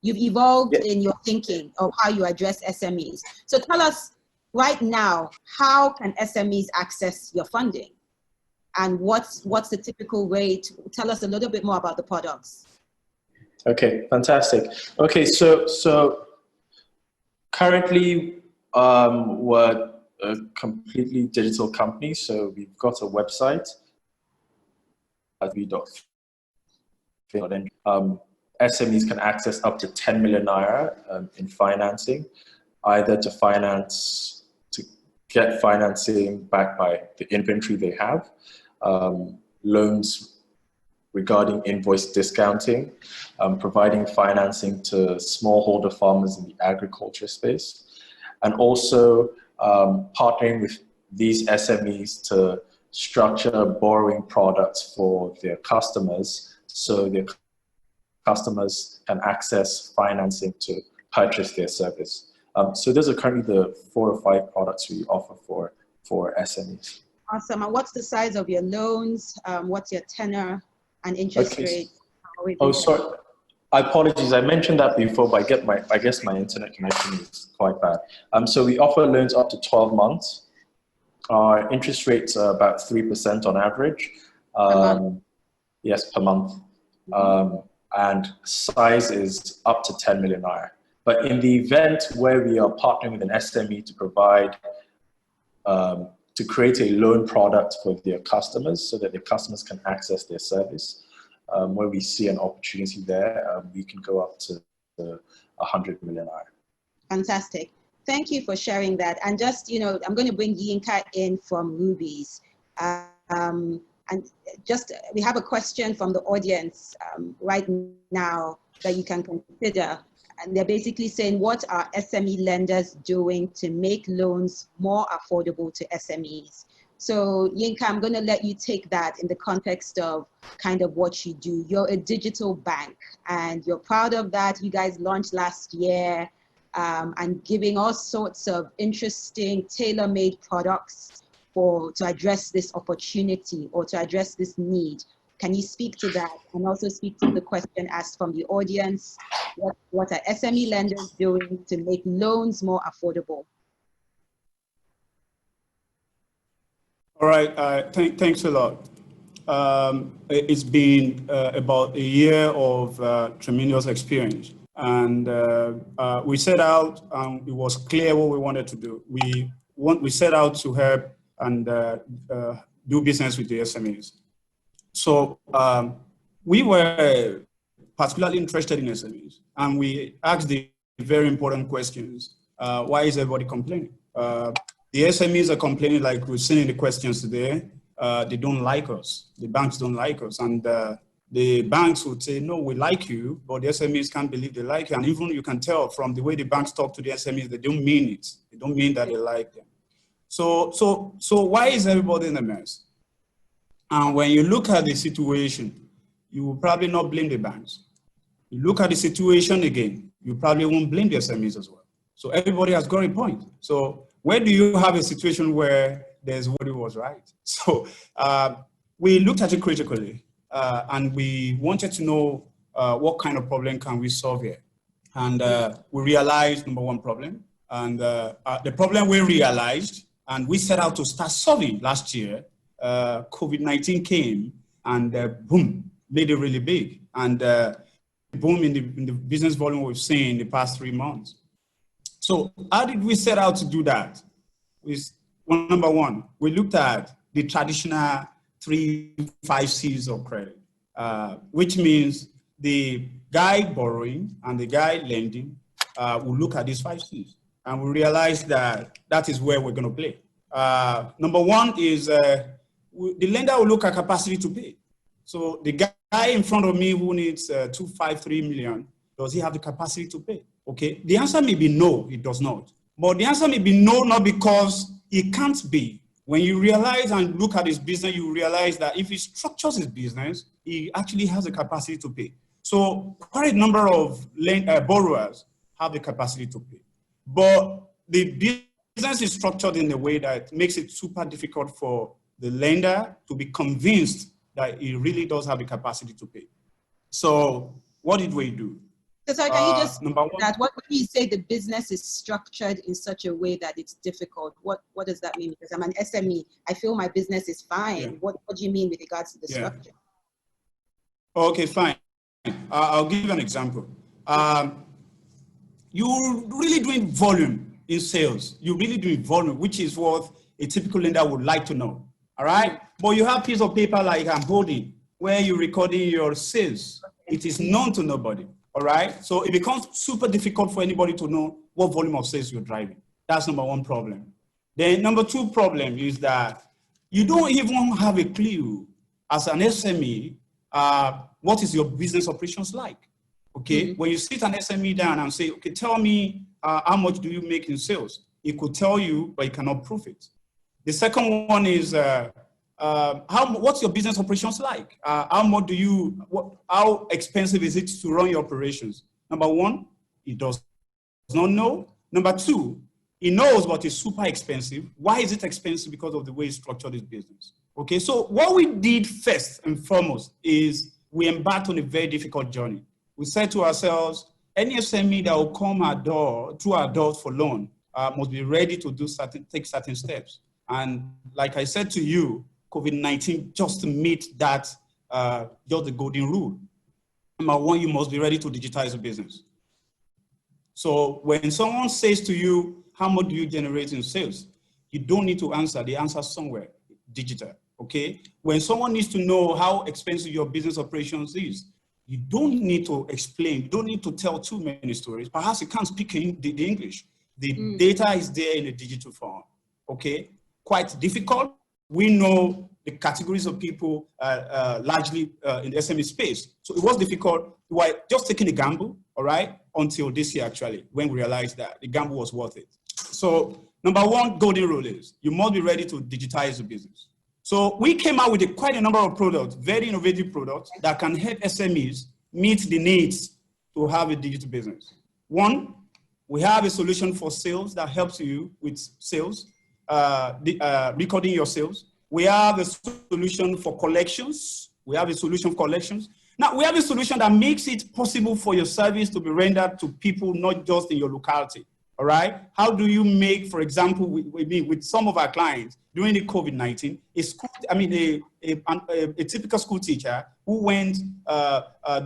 You've evolved in your thinking of how you address SMEs. So tell us right now, how can SMEs access your funding? And what's the typical rate? Tell us a little bit more about the products. Okay, fantastic. Okay, so currently we're a completely digital company. So we've got a website at SMEs can access up to 10 million naira in financing, either to get financing backed by the inventory they have, loans regarding invoice discounting, providing financing to smallholder farmers in the agriculture space, and also partnering with these SMEs to structure borrowing products for their customers so their customers can access financing to purchase their service. So those are currently the 4 or 5 products we offer for SMEs. Awesome. And what's the size of your loans? What's your tenor and interest rate? Oh, sorry. Apologies. I mentioned that before, but I guess my internet connection is quite bad. So we offer loans up to 12 months. Our interest rates are about 3% on average. Per month? Yes, per month. And size is up to 10 million naira. But in the event where we are partnering with an SME to provide, to create a loan product for their customers so that their customers can access their service, where we see an opportunity there, we can go up to 100 million naira. Fantastic. Thank you for sharing that. And just, I'm going to bring Yinka in from Rubies. And just, we have a question from the audience right now that you can consider. And they're basically saying, what are SME lenders doing to make loans more affordable to SMEs? So Yinka, I'm going to let you take that in the context of kind of what you do. You're a digital bank and you're proud of that. You guys launched last year and giving all sorts of interesting tailor-made products to address this opportunity or to address this need. Can you speak to that and also speak to the question asked from the audience? What are SME lenders doing to make loans more affordable? All right, thanks a lot. It's been about a year of tremendous experience. And we set out, and it was clear what we wanted to do. We set out to help and do business with the SMEs. So we were particularly interested in SMEs, and we asked the very important questions. Why is everybody complaining? The SMEs are complaining, like we've seen in the questions today. They don't like us. The banks don't like us. And the banks would say, no, we like you, but the SMEs can't believe they like you. And even you can tell from the way the banks talk to the SMEs, they don't mean it. They don't mean that they like them. So why is everybody in a mess? And when you look at the situation, you will probably not blame the banks. You look at the situation again, you probably won't blame the SMEs as well. So everybody has got a point. So where do you have a situation where there's what it was right? So we looked at it critically, and we wanted to know what kind of problem can we solve here. And we realized number one problem. And the problem we realized, and we set out to start solving last year, COVID-19 came and boom, made it really big. And boom in the business volume we've seen in the past 3 months. So how did we set out to do that? Number one, we looked at the traditional 3 5 C's of credit, which means the guy borrowing and the guy lending will look at these 5 C's. And we realized that that is where we're going to play. Number one is the lender will look at capacity to pay. So the guy in front of me who needs 253 million, does he have the capacity to pay? Okay, the answer may be no, it does not. But the answer may be no, not because it can't be. When you realize and look at his business, you realize that if he structures his business, he actually has the capacity to pay. So quite a number of borrowers have the capacity to pay. But the business is structured in a way that makes it super difficult for the lender to be convinced that he really does have the capacity to pay. So what did we do? So can you just number one, that what when you say the business is structured in such a way that it's difficult, what does that mean? Because I'm an SME, I feel my business is fine. Yeah. What do you mean with regards to the structure? Okay, fine. I'll give you an example. You're really doing volume in sales. You're really doing volume, which is what a typical lender would like to know. All right? But you have a piece of paper like I'm holding where you're recording your sales. Okay. It is known to nobody. All right? So it becomes super difficult for anybody to know what volume of sales you're driving. That's number one problem. Then number two problem is that you don't even have a clue as an SME, what is your business operations like? Okay, mm-hmm. When you sit an SME down and say, okay, tell me how much do you make in sales? It could tell you, but it cannot prove it. The second one is, what's your business operations like? How expensive is it to run your operations? Number one, he does not know. Number two, he knows, but it's super expensive. Why is it expensive? Because of the way he structured his business. Okay, so what we did first and foremost is we embarked on a very difficult journey. We said to ourselves, any SME that will come through our doors for loan must be ready to take certain steps. And like I said to you, COVID-19 just to meet that, just the golden rule. Number one, you must be ready to digitize the business. So when someone says to you, how much do you generate in sales? You don't need to answer, the answer somewhere, digital, okay? When someone needs to know how expensive your business operations is, you don't need to explain, you don't need to tell too many stories. Perhaps you can't speak the English. The data is there in a digital form, okay? Quite difficult. We know the categories of people largely in the SME space. So it was difficult. We were just taking a gamble, all right, until this year actually, when we realized that the gamble was worth it. So number one golden rule is you must be ready to digitize the business. So we came out with quite a number of products, very innovative products that can help SMEs meet the needs to have a digital business. One, we have a solution for sales that helps you with sales, recording your sales. We have a solution for collections. We have a solution for collections. Now, we have a solution that makes it possible for your service to be rendered to people, not just in your locality. All right? How do you make, for example, with some of our clients during the COVID-19, a typical school teacher who went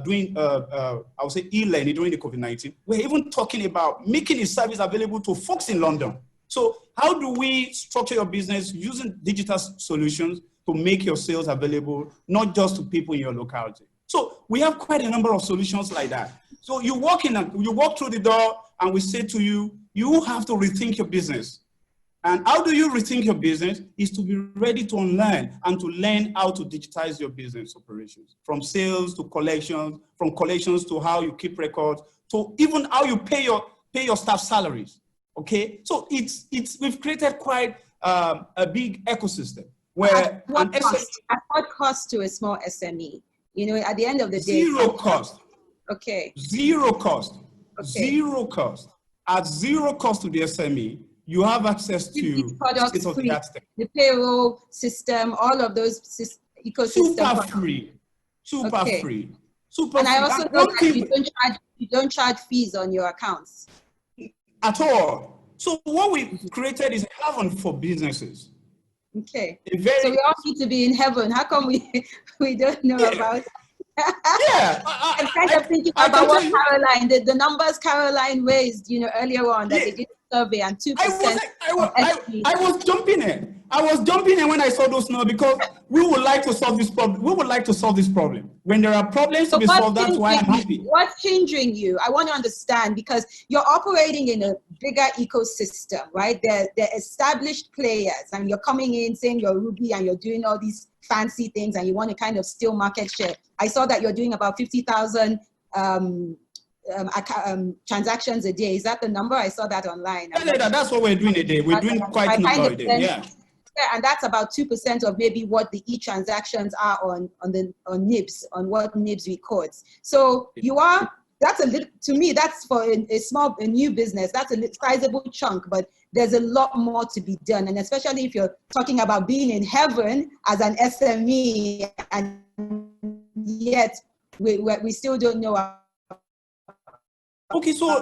doing, I would say, e-learning during the COVID-19, we're even talking about making his service available to folks in London. So how do we structure your business using digital solutions to make your sales available, not just to people in your locality? So we have quite a number of solutions like that. So you walk through the door and we say to you, you have to rethink your business. And how do you rethink your business? Is to be ready to unlearn and to learn how to digitize your business operations, from sales to collections, from collections to how you keep records, to even how you pay your staff salaries. Okay, so we've created quite a big ecosystem where at what cost to a small SME? You know, at the end of the day, zero cost. Okay. Zero cost. Okay. Zero cost. At zero cost to the SME, you have access to products free. The payroll system, all of those ecosystems. Super free. Super free. Super and free. I also know that you don't charge fees on your accounts. At all. So what we created is heaven for businesses. Okay. So we all need to be in heaven. How come we don't know about it? Yeah. I'm kind of thinking about what Carolyne, the numbers Carolyne raised, earlier on, that they did a survey and 2%. I was jumping in. I was jumping in when I saw those numbers because we would like to solve this problem. We would like to solve this problem. When there are problems to be solved, that's why I'm happy. What's hindering you? I want to understand, because you're operating in a bigger ecosystem, right? They're established players, and you're coming in saying you're Ruby and you're doing all these fancy things and you want to kind of steal market share. I saw that you're doing about 50,000 transactions a day. Is that the number? I saw that online. Yeah, that's what we're doing a day. We're doing quite a number a day. Yeah. Yeah, and that's about 2% of maybe what the e-transactions are on NIBS, on what NIBS records. So that's a little, to me, that's for a new business, that's a sizable chunk, but there's a lot more to be done. And especially if you're talking about being in heaven as an SME, and yet we still don't know. Okay, so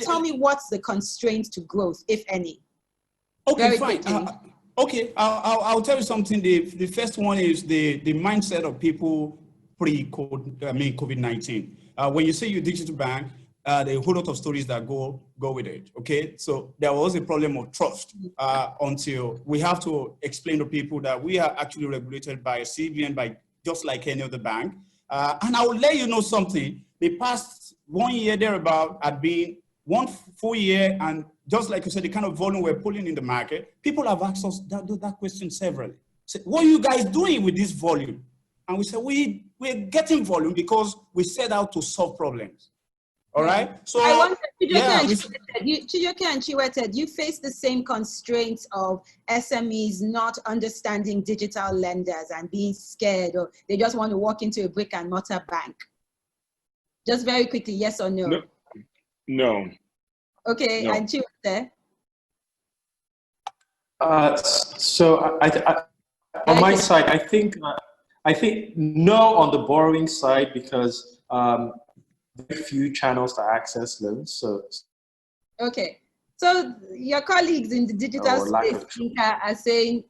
tell me, what's the constraint to growth, if any? Okay, fine. Okay, I'll tell you something. The first one is the mindset of people pre-COVID-19. When you say you're digital bank, there are a whole lot of stories that go with it. Okay, so there was a problem of trust until we have to explain to people that we are actually regulated by CBN, by just like any other bank. And I will let you know something. The past 1 year thereabout had been 1 full year, and just like you said, the kind of volume we're pulling in the market, people have asked us that question severally. Say, what are you guys doing with this volume? And we said, we're getting volume because we set out to solve problems. All right. So I wonder, Chijioke and Chiwete, do you face the same constraints of SMEs not understanding digital lenders and being scared, or they just want to walk into a brick and mortar bank? Just very quickly, yes or no? No. Okay, no. and Chiwete? So on my side, I think no on the borrowing side, because very few channels to access loans. So okay, so your colleagues in the digital space, Yinka, are saying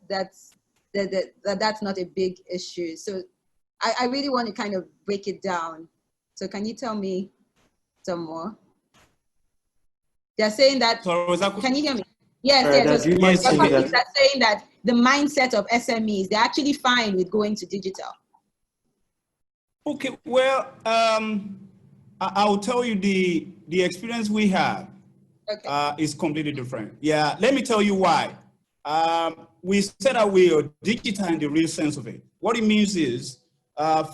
that's not a big issue. So I really want to kind of break it down. So can you tell me some more? They're saying that. Can you hear me? Yes, yes. They're saying that the mindset of SMEs, they're actually fine with going to digital. Okay, well, I'll tell you the experience we have is completely different. Yeah, let me tell you why. We said that we are digital in the real sense of it. What it means is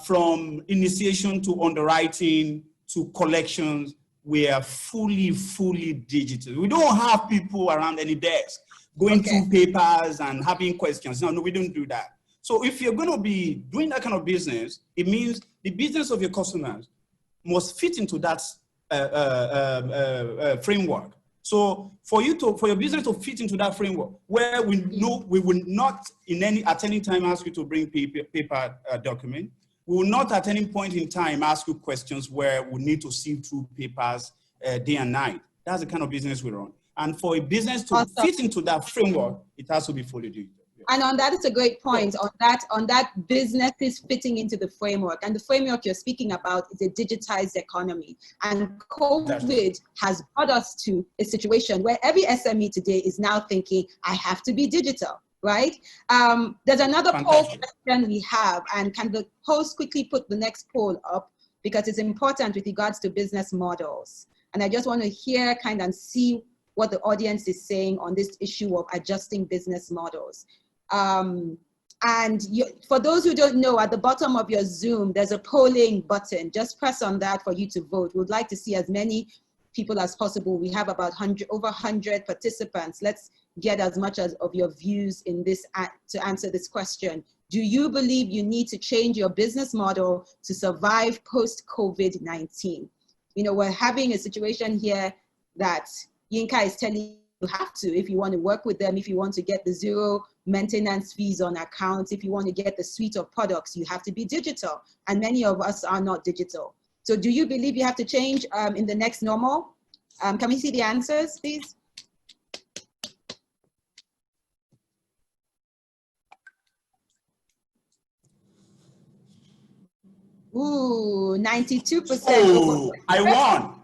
from initiation to underwriting to collections, we are fully digital. We don't have people around any desk going through papers and having questions. No, we don't do that. So if you're going to be doing that kind of business, it means the business of your customers must fit into that framework. So for your business to fit into that framework, where we know we will not at any time ask you to bring paper document. We will not at any point in time ask you questions where we need to sift through papers day and night. That's the kind of business we run. And for a business to fit into that framework, it has to be fully digital. And on that, it's a great point. On that business is fitting into the framework. And the framework you're speaking about is a digitized economy. And COVID has brought us to a situation where every SME today is now thinking, I have to be digital, right? There's another poll question we have, and can the host quickly put the next poll up, because it's important with regards to business models. And I just want to hear and see what the audience is saying on this issue of adjusting business models. For those who don't know, at the bottom of your Zoom, there's a polling button. Just press on that for you to vote. We'd like to see as many people as possible. We have about over 100 participants. Let's get as much of your views in this to answer this question. Do you believe you need to change your business model to survive post-COVID-19? You know, we're having a situation here that Yinka is telling have to, if you want to work with them, if you want to get the zero maintenance fees on accounts, if you want to get the suite of products, you have to be digital. And many of us are not digital. So do you believe you have to change in the next normal? Can we see the answers, please? Ooh, 92%. Oh, I won.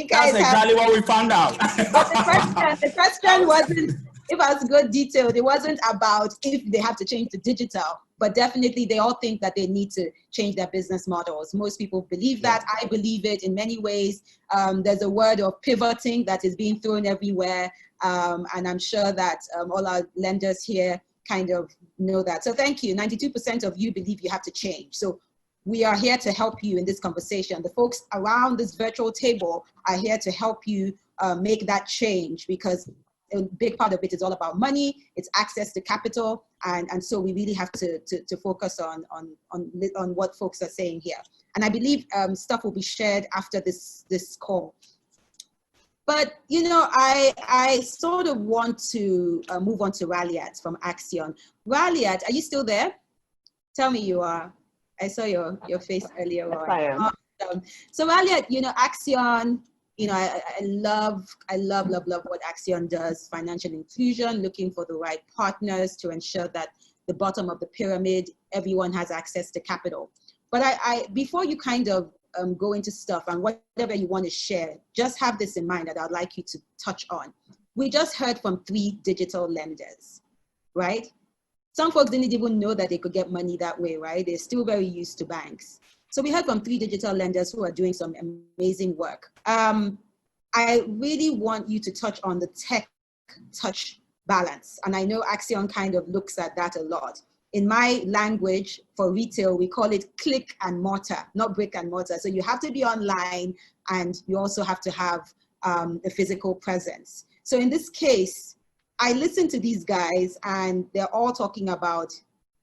That's exactly what we found out. But the question wasn't, if I was good detailed, it wasn't about if they have to change to digital, but definitely they all think that they need to change their business models. Most people believe that. I believe it in many ways. There's a word of pivoting that is being thrown everywhere. And I'm sure that all our lenders here kind of know that. So thank you. 92% of you believe you have to change. So we are here to help you in this conversation. The folks around this virtual table are here to help you make that change, because a big part of it is all about money, it's access to capital, and so we really have to focus on what folks are saying here. And I believe stuff will be shared after this call. But, you know, I sort of want to move on to Raliat from Accion. Raliat, are you still there? Tell me you are. I saw your face earlier on. I am. So Raliat, you know, Accion, you know, I love what Accion does, financial inclusion, looking for the right partners to ensure that the bottom of the pyramid, everyone has access to capital. But before you kind of go into stuff and whatever you want to share, just have this in mind that I'd like you to touch on. We just heard from 3 digital lenders, right? Some folks didn't even know that they could get money that way, right? They're still very used to banks. So we heard from 3 digital lenders who are doing some amazing work. I really want you to touch on the tech touch balance. And I know Accion kind of looks at that a lot. In my language for retail, we call it click and mortar, not brick and mortar. So you have to be online and you also have to have a physical presence. So in this case, I listened to these guys and they're all talking about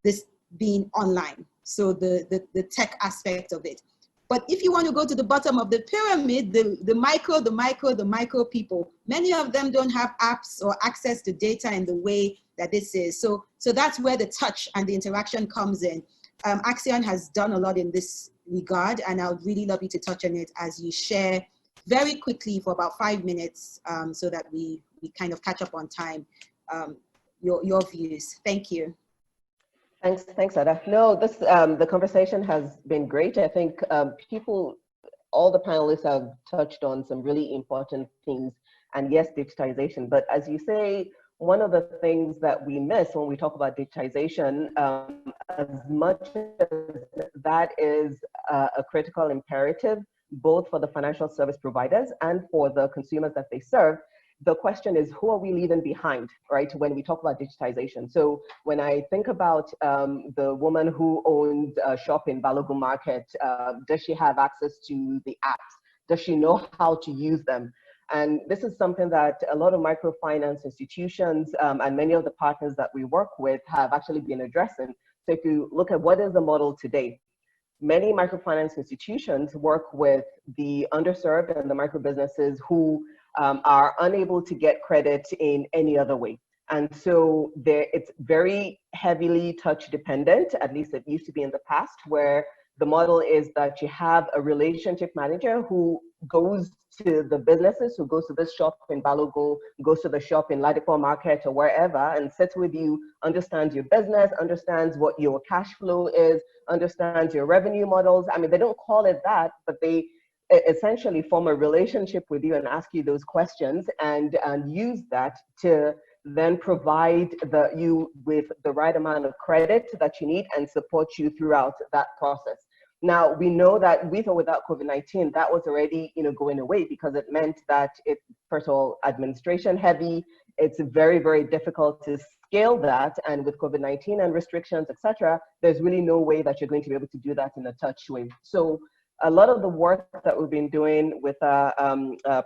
this being online. So the tech aspect of it. But if you want to go to the bottom of the pyramid, the micro people, many of them don't have apps or access to data in the way that this is. So that's where the touch and the interaction comes in. Accion has done a lot in this regard, and I would really love you to touch on it as you share very quickly for about 5 minutes so that we kind of catch up on time, your views. Thank you. Thanks, Ada. No, the conversation has been great. I think all the panelists have touched on some really important things, and yes, digitization. But as you say, one of the things that we miss when we talk about digitization, as much as that is a critical imperative, both for the financial service providers and for the consumers that they serve, the question is, who are we leaving behind, right, when we talk about digitization? So when I think about the woman who owned a shop in Balogun Market, does she have access to the apps? Does she know how to use them? And this is something that a lot of microfinance institutions and many of the partners that we work with have actually been addressing. So if you look at what is the model today, many microfinance institutions work with the underserved and the micro businesses who are unable to get credit in any other way. And so it's very heavily touch dependent, at least it used to be in the past, where the model is that you have a relationship manager who goes to the businesses, who goes to this shop in Balogun, goes to the shop in Ladipo Market or wherever, and sits with you, understands your business, understands what your cash flow is, understands your revenue models. I mean, they don't call it that, but they essentially form a relationship with you and ask you those questions and use that to then provide you with the right amount of credit that you need and support you throughout that process. Now, we know that with or without COVID-19, that was already going away, because it meant that it's, first of all, administration heavy. It's very, very difficult to scale that. And with COVID-19 and restrictions, etc., there's really no way that you're going to be able to do that in a touch way. So a lot of the work that we've been doing with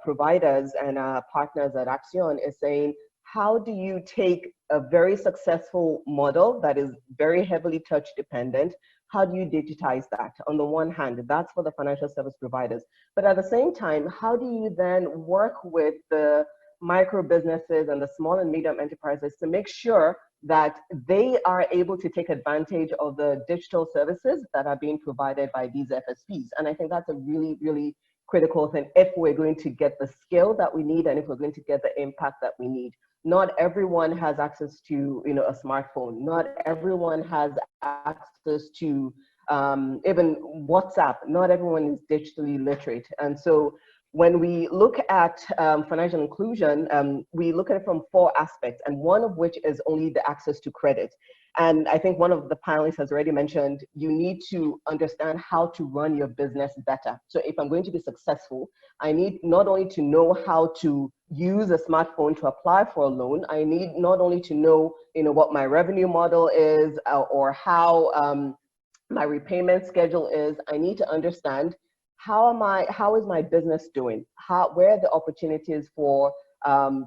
providers and partners at Accion is saying, how do you take a very successful model that is very heavily touch dependent? How do you digitize that? On the one hand, that's for the financial service providers. But at the same time, how do you then work with the micro businesses and the small and medium enterprises to make sure that they are able to take advantage of the digital services that are being provided by these FSPs. And I think that's a really, really critical thing if we're going to get the scale that we need and if we're going to get the impact that we need. Not everyone has access to, you know, a smartphone. Not everyone has access to even WhatsApp. Not everyone is digitally literate. And so when we look at financial inclusion, we look at it from 4 aspects, and one of which is only the access to credit. And I think one of the panelists has already mentioned, you need to understand how to run your business better. So if I'm going to be successful, I need not only to know how to use a smartphone to apply for a loan, I need not only to know, you know, what my revenue model is or how my repayment schedule is. I need to understand how is my business doing? Where are the opportunities for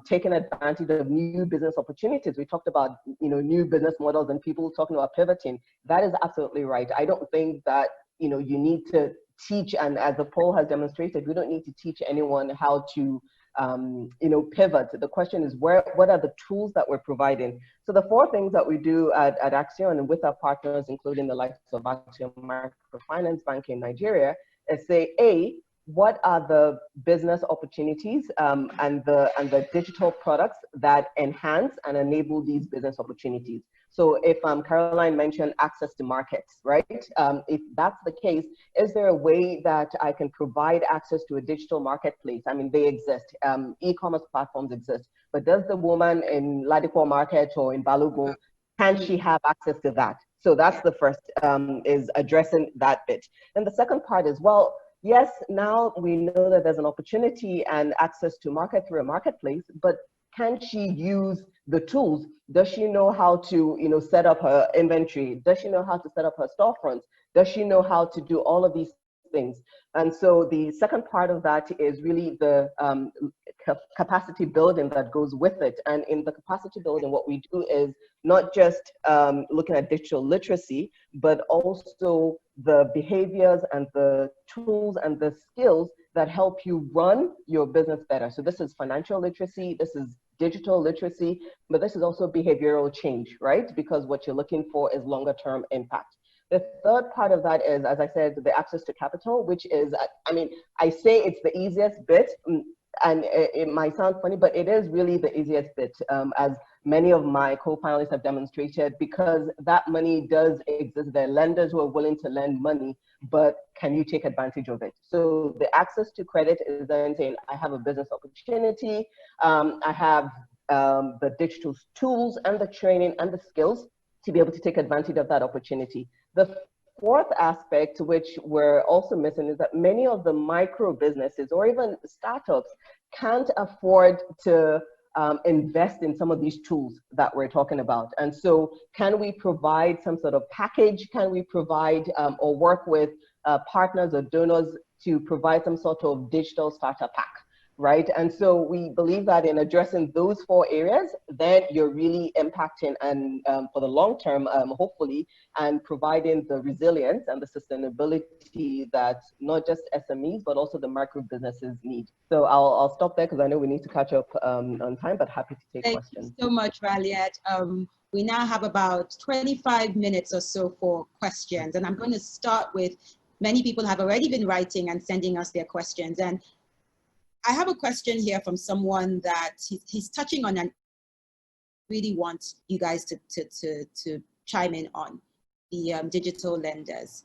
taking advantage of new business opportunities? We talked about, you know, new business models and people talking about pivoting. That is absolutely right. I don't think that, you know, you need to teach, and as the poll has demonstrated, we don't need to teach anyone how to, you know, pivot. The question is, what are the tools that we're providing? So the 4 things that we do at Accion and with our partners, including the likes of Accion Microfinance Bank in Nigeria, is say, what are the business opportunities and the digital products that enhance and enable these business opportunities? So if Carolyne mentioned access to markets, right? If that's the case, is there a way that I can provide access to a digital marketplace? I mean, they exist. E-commerce platforms exist. But does the woman in Ladipo Market or in Balogun, can she have access to that? So that's the first, is addressing that bit. And the second part is, well, yes, now we know that there's an opportunity and access to market through a marketplace, but can she use the tools? Does she know how to, you know, set up her inventory? Does she know how to set up her storefronts? Does she know how to do all of these things? And so the second part of that is really the capacity building that goes with it. And in the capacity building, what we do is not just looking at digital literacy, but also the behaviors and the tools and the skills that help you run your business better. So this is financial literacy, this is digital literacy, but this is also behavioral change, right? Because what you're looking for is longer term impact. The third part of that is, as I said, the access to capital, which is, I mean, I say it's the easiest bit, and it might sound funny, but it is really the easiest bit, as many of my co-panelists have demonstrated, because that money does exist. There are lenders who are willing to lend money, but can you take advantage of it? So the access to credit is then saying, I have a business opportunity, I have the digital tools and the training and the skills to be able to take advantage of that opportunity. The fourth aspect, which we're also missing, is that many of the micro businesses or even startups can't afford to invest in some of these tools that we're talking about. And so can we provide some sort of package? Can we provide or work with partners or donors to provide some sort of digital starter pack? Right? And so we believe that in addressing those 4 areas, then you're really impacting and for the long term, hopefully, and providing the resilience and the sustainability that not just SMEs, but also the micro businesses need. So I'll stop there because I know we need to catch up on time, but happy to take questions. Thank you so much, Raliat. We now have about 25 minutes or so for questions, and I'm going to start with, many people have already been writing and sending us their questions. And I have a question here from someone that he's touching on and really want you guys to chime in on the digital lenders.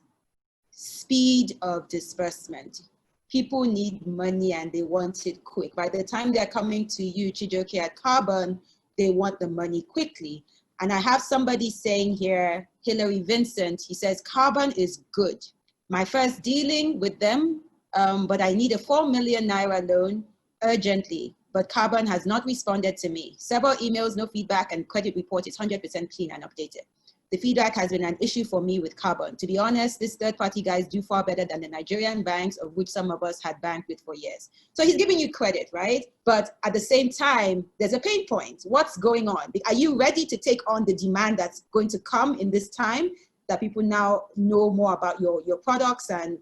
Speed of disbursement. People need money and they want it quick. By the time they're coming to you, Chijioke, at Carbon, they want the money quickly. And I have somebody saying here, Hilary Vincent, he says, Carbon is good. My first dealing with them, but I need a 4 million naira loan urgently, but Carbon has not responded to me. Several emails, no feedback, and credit report is 100% clean and updated. The feedback has been an issue for me with Carbon. To be honest, these third-party guys do far better than the Nigerian banks, of which some of us had banked with for years. So he's giving you credit, right? But at the same time, there's a pain point. What's going on? Are you ready to take on the demand that's going to come in this time that people now know more about your products? And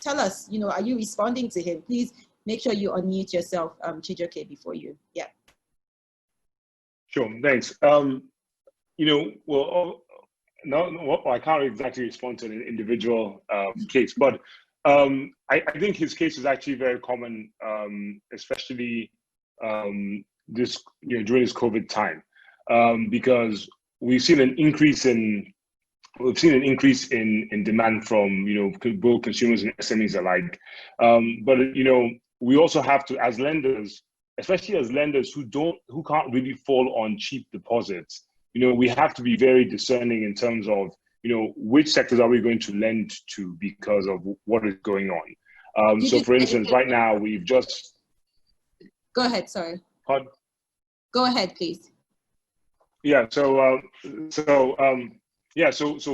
tell us, you know, are you responding to him? Please make sure you unmute yourself, Chijioke, before you. Yeah. Sure, thanks. Well, no, I can't exactly respond to an individual case, but I think his case is actually very common, especially during this COVID time, because we've seen an increase in demand from both consumers and SMEs alike. But we also have to, as lenders, especially as lenders who can't really fall on cheap deposits, we have to be very discerning in terms of which sectors are we going to lend to because of what is going on. So for instance, right now we've just go ahead, sorry. Pardon? Go ahead, please. Yeah, so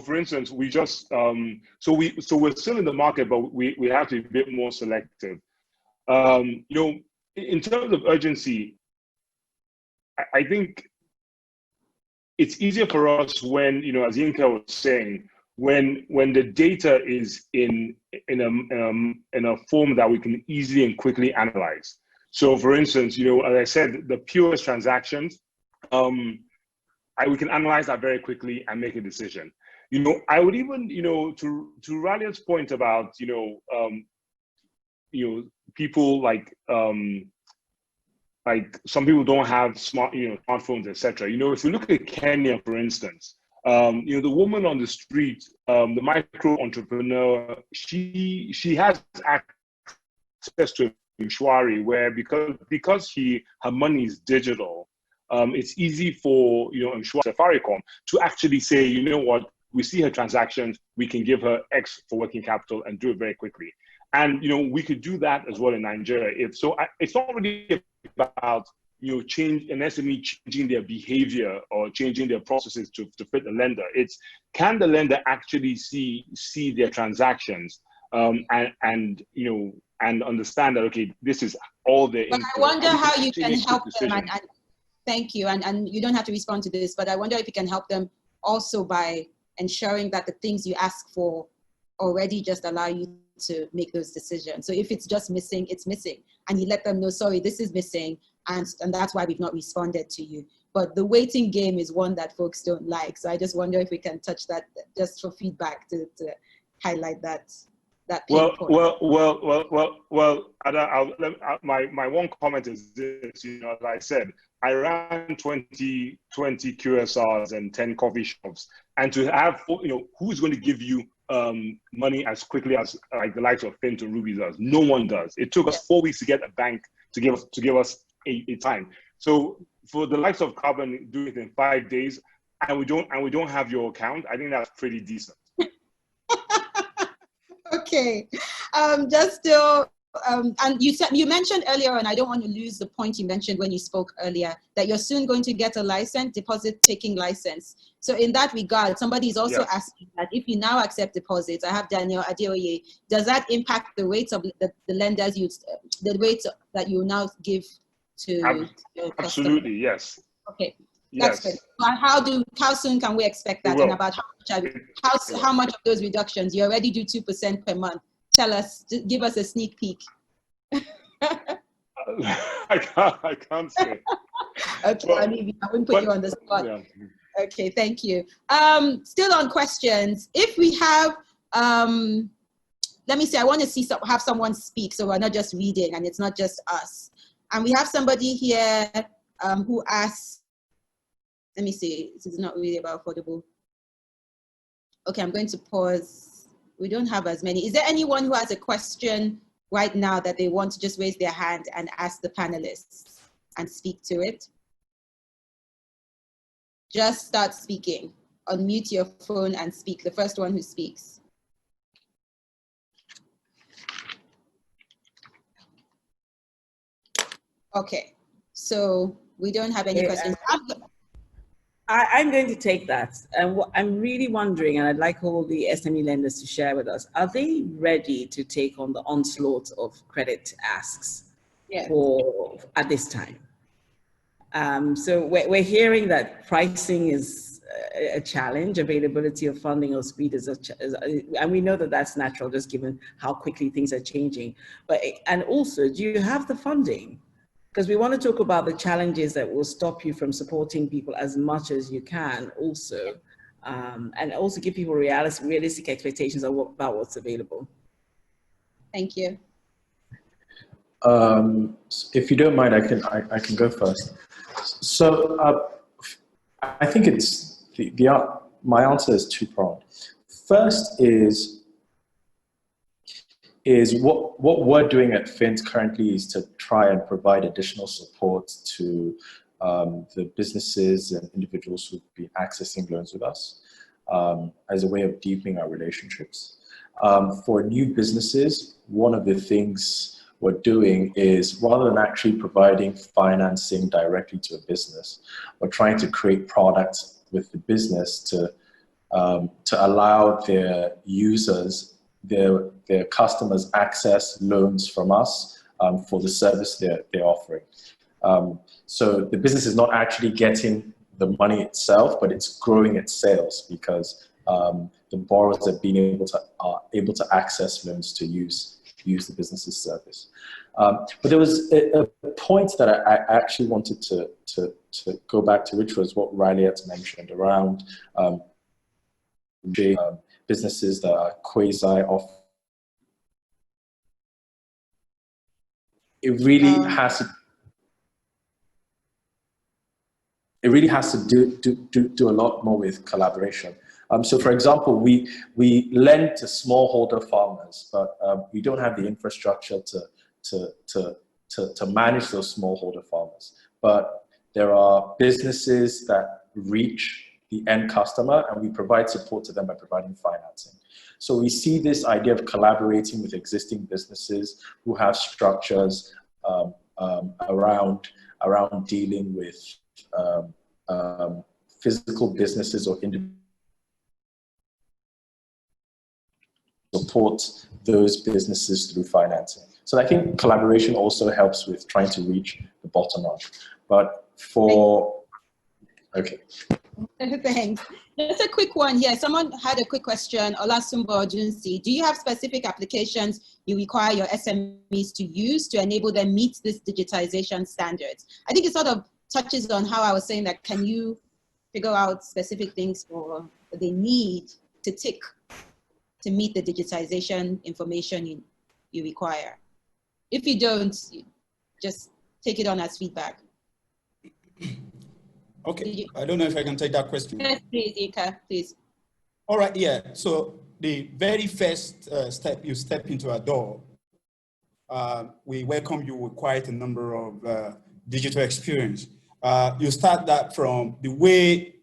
for instance, we just so we're still in the market, but we have to be a bit more selective. In terms of urgency, I think it's easier for us when, as Yinka was saying, when the data is in a form that we can easily and quickly analyze. So for instance, as I said, the POS transactions, we can analyze that very quickly and make a decision. I would even, to Raliat's point about, people like some people don't have smartphones, etc. If you look at Kenya, for instance, the woman on the street, the micro entrepreneur, she has access to Mshwari, where because her money is digital, it's easy for Mshwari Safaricom to actually say, what, we see her transactions, we can give her X for working capital and do it very quickly. And we could do that as well in Nigeria. It's not really about change an SME changing their behavior or changing their processes to fit the lender. It's, can the lender actually see their transactions and understand that, okay, this is all their input. I wonder how you can help them. And thank you. And you don't have to respond to this, but I wonder if you can help them also by ensuring that the things you ask for already just allow you to make those decisions. So if it's just missing, it's missing. And you let them know, sorry, this is missing. And that's why we've not responded to you. But the waiting game is one that folks don't like. So I just wonder if we can touch that just for feedback to highlight that pain point. Well, my one comment is this, as I said, I ran 20 QSRs and 10 coffee shops, and to have, who's going to give you money as quickly as like the likes of FINT and Rubies does? No one does. It took us 4 weeks to get a bank to give us a time. So for the likes of Carbon doing it in 5 days, and we don't have your account, I think that's pretty decent. Okay, just still, and you mentioned earlier, and I don't want to lose the point you mentioned when you spoke earlier, that you're soon going to get a license, deposit-taking license. So in that regard, somebody is also asking that if you now accept deposits, I have Daniel Adeoye, does that impact the rates of the lenders, the rates that you now give to your Absolutely, yes. Okay. That's good. How soon can we expect that? And about how much of those reductions? You already do 2% per month. Tell us, give us a sneak peek. I can't say. Okay, well, I wouldn't put you on the spot. Yeah. Okay, thank you. Still on questions. If we have, let me see, I want to have someone speak, so we're not just reading and it's not just us. And we have somebody here who asks, let me see, this is not really about affordable. Okay, I'm going to pause. We don't have as many. Is there anyone who has a question right now that they want to just raise their hand and ask the panelists and speak to it? Just start speaking. Unmute your phone and speak. The first one who speaks. Okay, so we don't have any questions. I'm going to take that. And I'm really wondering, and I'd like all the SME lenders to share with us, are they ready to take on the onslaught of credit asks at this time? So we're hearing that pricing is a challenge, availability of funding or speed is and we know that that's natural just given how quickly things are changing. And also, do you have the funding? because we want to talk about the challenges that will stop you from supporting people as much as you can also, and also give people realistic expectations about what's available. Thank you. If you don't mind, I can go first. So I think it's my answer is two-pronged. First is what we're doing at FINT currently is to try and provide additional support to the businesses and individuals who've been accessing loans with us as a way of deepening our relationships. For new businesses, one of the things we're doing is, rather than actually providing financing directly to a business, we're trying to create products with the business to allow their users, their customers, access loans from us for the service they're offering. So the business is not actually getting the money itself, but it's growing its sales because the borrowers are able to access loans to use the business's service. But there was a point that I actually wanted to go back to, which was what Raliat mentioned around businesses that are quasi-off. It really has to do a lot more with collaboration. So, for example, we lend to smallholder farmers, but we don't have the infrastructure to manage those smallholder farmers. But there are businesses that reach the end customer, and we provide support to them by providing financing. So we see this idea of collaborating with existing businesses who have structures around dealing with physical businesses or individuals. Support those businesses through financing. So I think collaboration also helps with trying to reach the bottom line. But okay. Thanks. Just a quick one here. Someone had a quick question. Olasumbo Junsi, do you have specific applications you require your SMEs to use to enable them meet this digitization standards? I think it sort of touches on how I was saying that, can you figure out specific things for they need to tick to meet the digitization information you require? If you don't, just take it on as feedback. Okay, I don't know if I can take that question. Yes, please, Yinka, please. All right, yeah. So the very first step you step into a door, we welcome you with quite a number of digital experience. You start that from the way,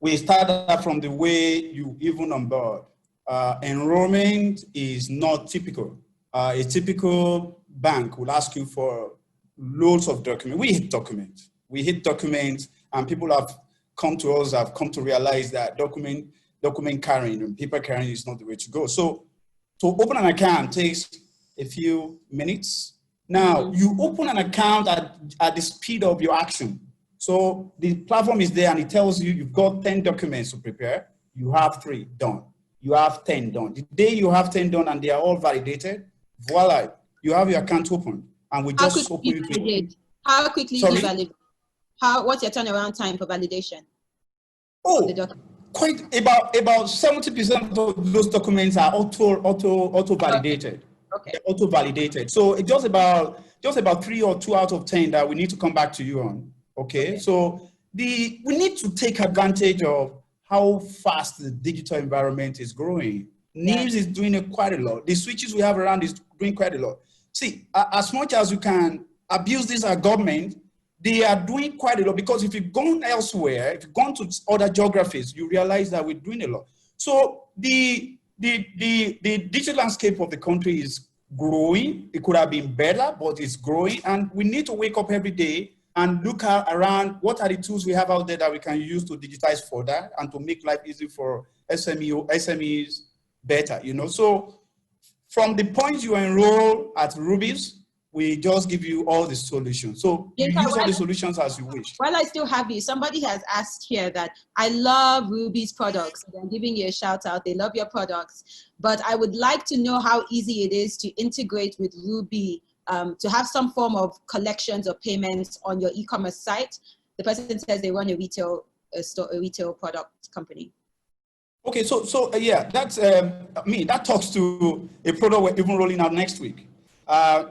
we start that from the way you even on board. Enrollment is not typical. A typical bank will ask you for loads of documents. We hit documents, and people have come to us, have come to realize that document carrying and paper carrying is not the way to go. So to open an account takes a few minutes. Now, you open an account at the speed of your action. So the platform is there and it tells you you've got 10 documents to prepare. You have 3 done. You have 10 done. The day you have 10 done and they are all validated, voila, you have your account open. And we just open it. How quickly do you validate? What's your turnaround time for validation? Oh, quite about 70% of those documents are auto validated. Okay. Auto validated. So it's just about 3 or 2 out of 10 that we need to come back to you on. Okay. So we need to take advantage of how fast the digital environment is growing. News is doing quite a lot. The switches we have around is doing quite a lot. See, as much as you can abuse this as government, they are doing quite a lot, because if you've gone elsewhere, if you've gone to other geographies, you realize that we're doing a lot. So the digital landscape of the country is growing. It could have been better, but it's growing. And we need to wake up every day and look around what are the tools we have out there that we can use to digitize further and to make life easy for SMEs better, you know. So from the point you enroll at Rubies, we just give you all the solutions. So you use all the solutions as you wish. While I still have you, somebody has asked here that I love Rubies products. I'm giving you a shout out. They love your products. But I would like to know how easy it is to integrate with Ruby to have some form of collections or payments on your e-commerce site. The person says they run a retail product company. Okay, so yeah, that's that talks to a product we're even rolling out next week.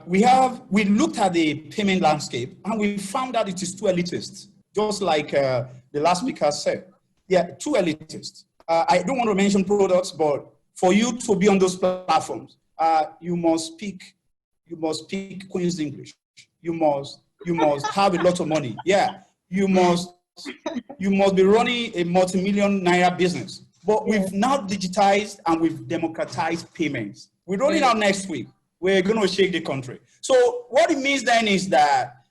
We looked at the payment landscape and we found that it is too elitist, just like the last speaker said. Yeah, too elitist. I don't want to mention products, but for you to be on those platforms, you must speak Queen's English. You must have a lot of money. Yeah, you must be running a multi-million naira business. But we've now digitized and we've democratized payments. We're rolling out next week. We're going to shake the country. So what it means then is that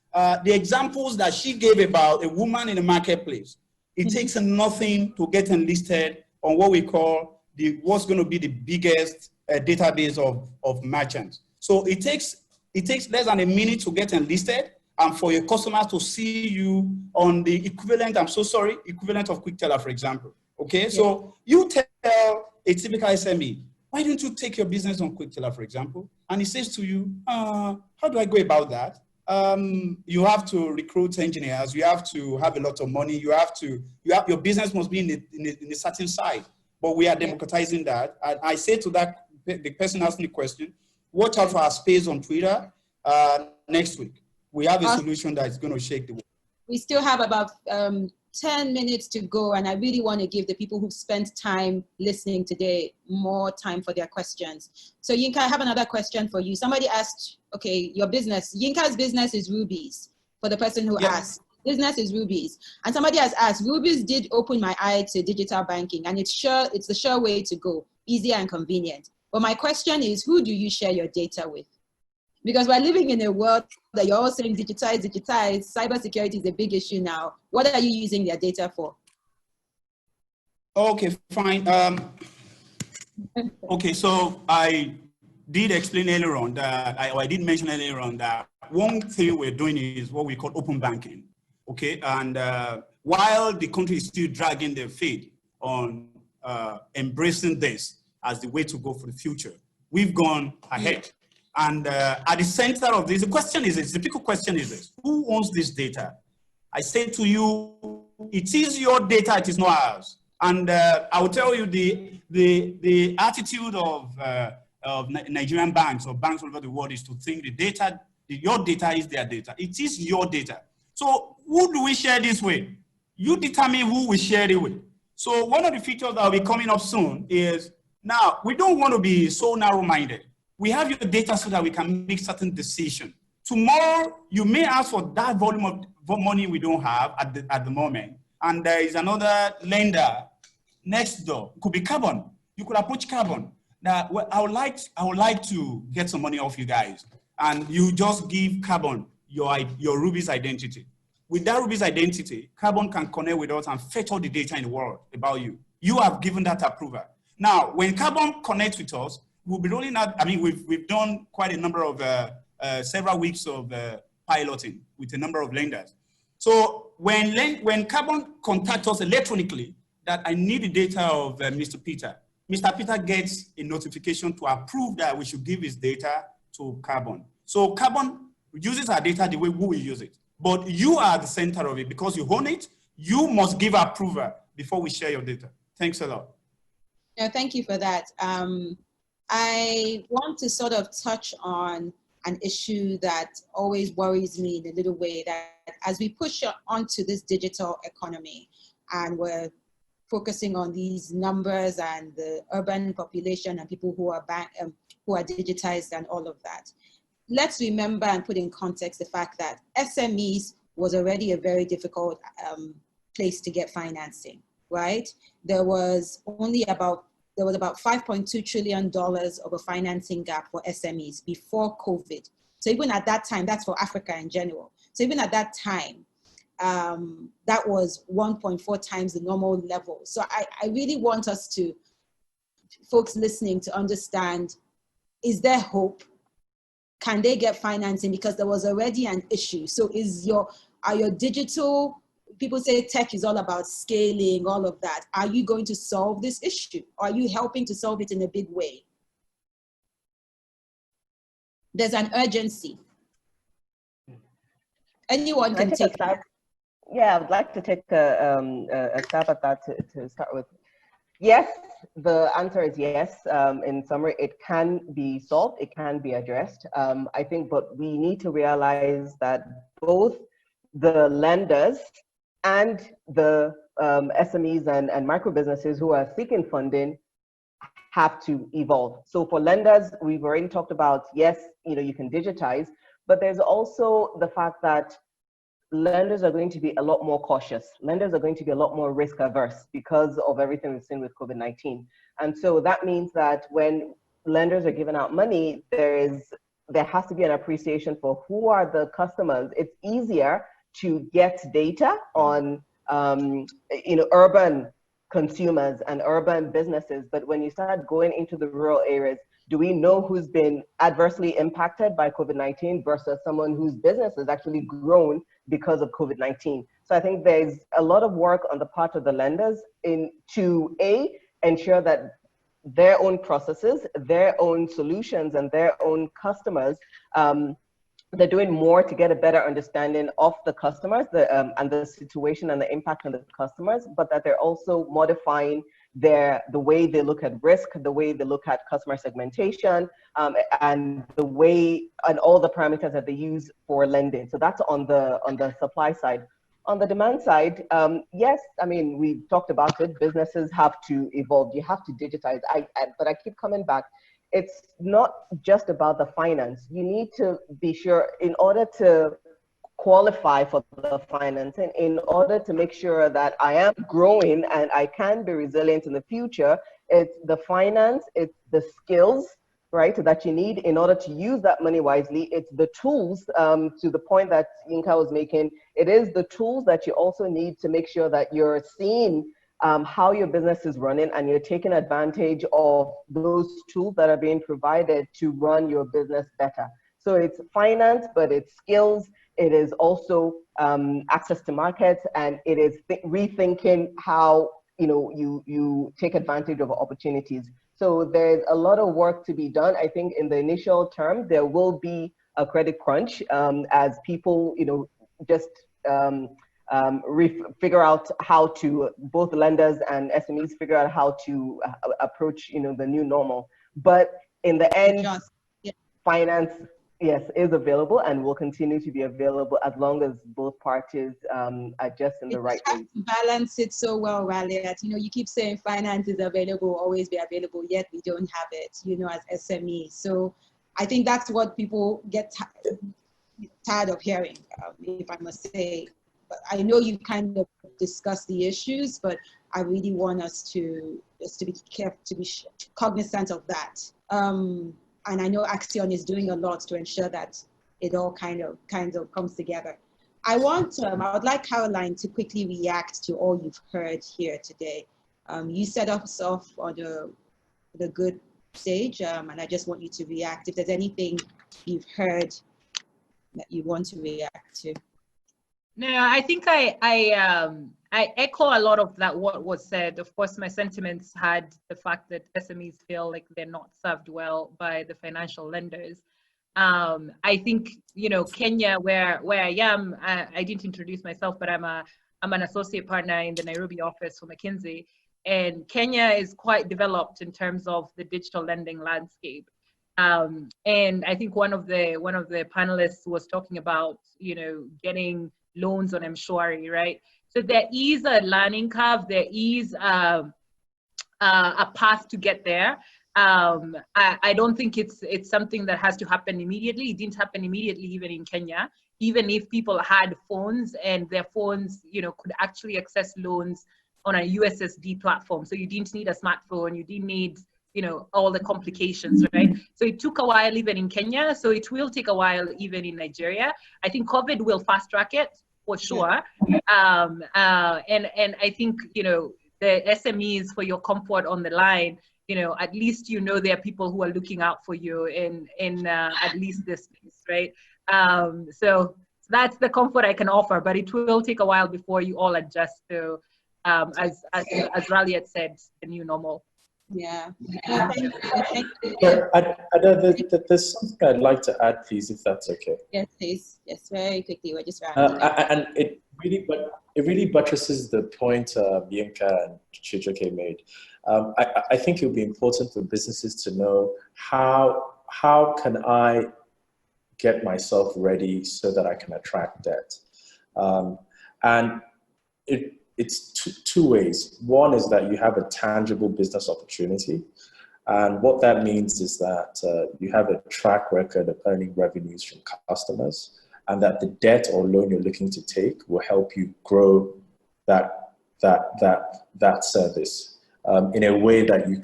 the examples that she gave about a woman in the marketplace, it takes nothing to get enlisted on what we call what's going to be the biggest database of merchants. So it takes less than a minute to get enlisted and for your customers to see you on the equivalent of Quick Teller, for example. Okay, so you tell a typical SME, why don't you take your business on Quick Teller, for example? And he says to you, how do I go about that? You have to recruit engineers. You have to have a lot of money. Your business must be in a certain side. But we are democratizing that. And I say to the person asking the question, watch out for our space on Twitter next week. We have a solution that is going to shake the world. We still have about 10 minutes to go, and I really want to give the people who've spent time listening today more time for their questions. So Yinka, I have another question for you. Somebody asked, okay, your business, Yinka's business is Rubies, for the person who asked. Business is Rubies. And somebody has asked, Rubies did open my eye to digital banking, and it's the sure way to go, easier and convenient. But my question is, who do you share your data with? Because we're living in a world that you're all saying digitize. Cybersecurity is a big issue now. What are you using their data for? Okay, fine. Okay, so I did explain earlier on that, I did mention earlier on that one thing we're doing is what we call open banking. Okay, and while the country is still dragging their feet on embracing this as the way to go for the future, we've gone ahead. And at the center of this, the big question is this: who owns this data? I say to you, it is your data, it is not ours. And I will tell you the attitude of Nigerian banks or banks all over the world is to think your data is their data. It is your data. So who do we share this with? You determine who we share it with. So one of the features that will be coming up soon is, now we don't want to be so narrow-minded. We have your data so that we can make certain decisions. Tomorrow, you may ask for that volume of money we don't have at the moment. And there is another lender next door. It could be Carbon. You could approach Carbon. Now, well, I would like to get some money off you guys. And you just give Carbon your Rubies identity. With that Rubies identity, Carbon can connect with us and fetch all the data in the world about you. You have given that approval. Now, when Carbon connects with us, we'll be rolling out, I mean, we've done quite a number of, several weeks of piloting with a number of lenders. So when Carbon contacts us electronically that I need the data of Mr. Peter gets a notification to approve that we should give his data to Carbon. So Carbon uses our data the way we will use it. But you are the center of it because you own it. You must give approval before we share your data. Thanks a lot. No, thank you for that. I want to sort of touch on an issue that always worries me in a little way, that as we push onto this digital economy and we're focusing on these numbers and the urban population and people who are digitized and all of that, let's remember and put in context the fact that SMEs was already a very difficult place to get financing, right? There was about $5.2 trillion of a financing gap for SMEs before COVID. So even at that time, that's for Africa in general. So even at that time, that was 1.4 times the normal level. So I really want us to, folks listening, to understand, is there hope? Can they get financing? Because there was already an issue. So are your digital, people say tech is all about scaling, all of that. Are you going to solve this issue? Are you helping to solve it in a big way? There's an urgency. Anyone can take that. Yeah, I would like to take a stab at that to start with. Yes, the answer is yes. In summary, it can be solved, it can be addressed. I think, but we need to realize that both the lenders and the SMEs and micro businesses who are seeking funding have to evolve. So for lenders, we've already talked about, yes, you can digitize, but there's also the fact that lenders are going to be a lot more cautious. Lenders are going to be a lot more risk averse because of everything we've seen with COVID-19. And so that means that when lenders are giving out money, there has to be an appreciation for who are the customers. It's easier to get data on urban consumers and urban businesses, but when you start going into the rural areas, do we know who's been adversely impacted by COVID-19 versus someone whose business has actually grown because of COVID-19? So I think there's a lot of work on the part of the lenders to ensure that their own processes, their own solutions, and their own customers, they're doing more to get a better understanding of the customers and the situation and the impact on the customers, but that they're also modifying the way they look at risk, the way they look at customer segmentation, and the way and all the parameters that they use for lending. So that's on the supply side. On the demand side, yes, I mean, we've talked about it. Businesses have to evolve. You have to digitize. But I keep coming back. It's not just about the finance. You need to be sure, in order to qualify for the financing, in order to make sure that I am growing and I can be resilient in the future, it's the finance, it's the skills, right, that you need in order to use that money wisely. It's the tools, to the point that Yinka was making, it is the tools that you also need to make sure that you're seeing how your business is running and you're taking advantage of those tools that are being provided to run your business better. So it's finance, but it's skills. It is also access to markets, and it is rethinking how you take advantage of opportunities. So there's a lot of work to be done. I think in the initial term, there will be a credit crunch as people, just figure out how to, both lenders and SMEs figure out how to approach, the new normal. But in the end, finance, yes, is available and will continue to be available as long as both parties adjust in the right way. Balance it so well, Raliat. You keep saying finance is available, always be available, yet we don't have it, as SMEs. So I think that's what people get tired of hearing, if I must say. But I know you kind of discussed the issues, but I really want us to be careful, to be cognizant of that. And I know Accion is doing a lot to ensure that it all kind of comes together. I would like Carolyne to quickly react to all you've heard here today. You set us off on the good stage, and I just want you to react if there's anything you've heard that you want to react to. No, I think I echo a lot of that what was said. Of course, my sentiments had the fact that SMEs feel like they're not served well by the financial lenders. I think Kenya, where I am, I didn't introduce myself, but I'm an associate partner in the Nairobi office for McKinsey, and Kenya is quite developed in terms of the digital lending landscape. And I think one of the panelists was talking about getting loans on M-Shwari, right? So there is a learning curve, there is a path to get there. I don't think it's something that has to happen immediately. It didn't happen immediately even in Kenya. Even if people had phones and their phones, could actually access loans on a USSD platform. So you didn't need a smartphone, you didn't need all the complications, right? So it took a while even in Kenya. So it will take a while even in Nigeria. I think COVID will fast track it for sure. And I think, the SMEs, for your comfort on the line, at least there are people who are looking out for you in at least this space, right? So that's the comfort I can offer, but it will take a while before you all adjust to, as Raliat said, the new normal. Yeah. No, thank you. Thank you. There's something I'd like to add, please, if that's okay. Yes, please. Yes, very quickly. We're just rounding up. And it really buttresses the point Yinka and Chijioke made. I think it would be important for businesses to know how can I get myself ready so that I can attract debt. And it's two ways. One is that you have a tangible business opportunity. And what that means is that you have a track record of earning revenues from customers, and that the debt or loan you're looking to take will help you grow that service in a way that you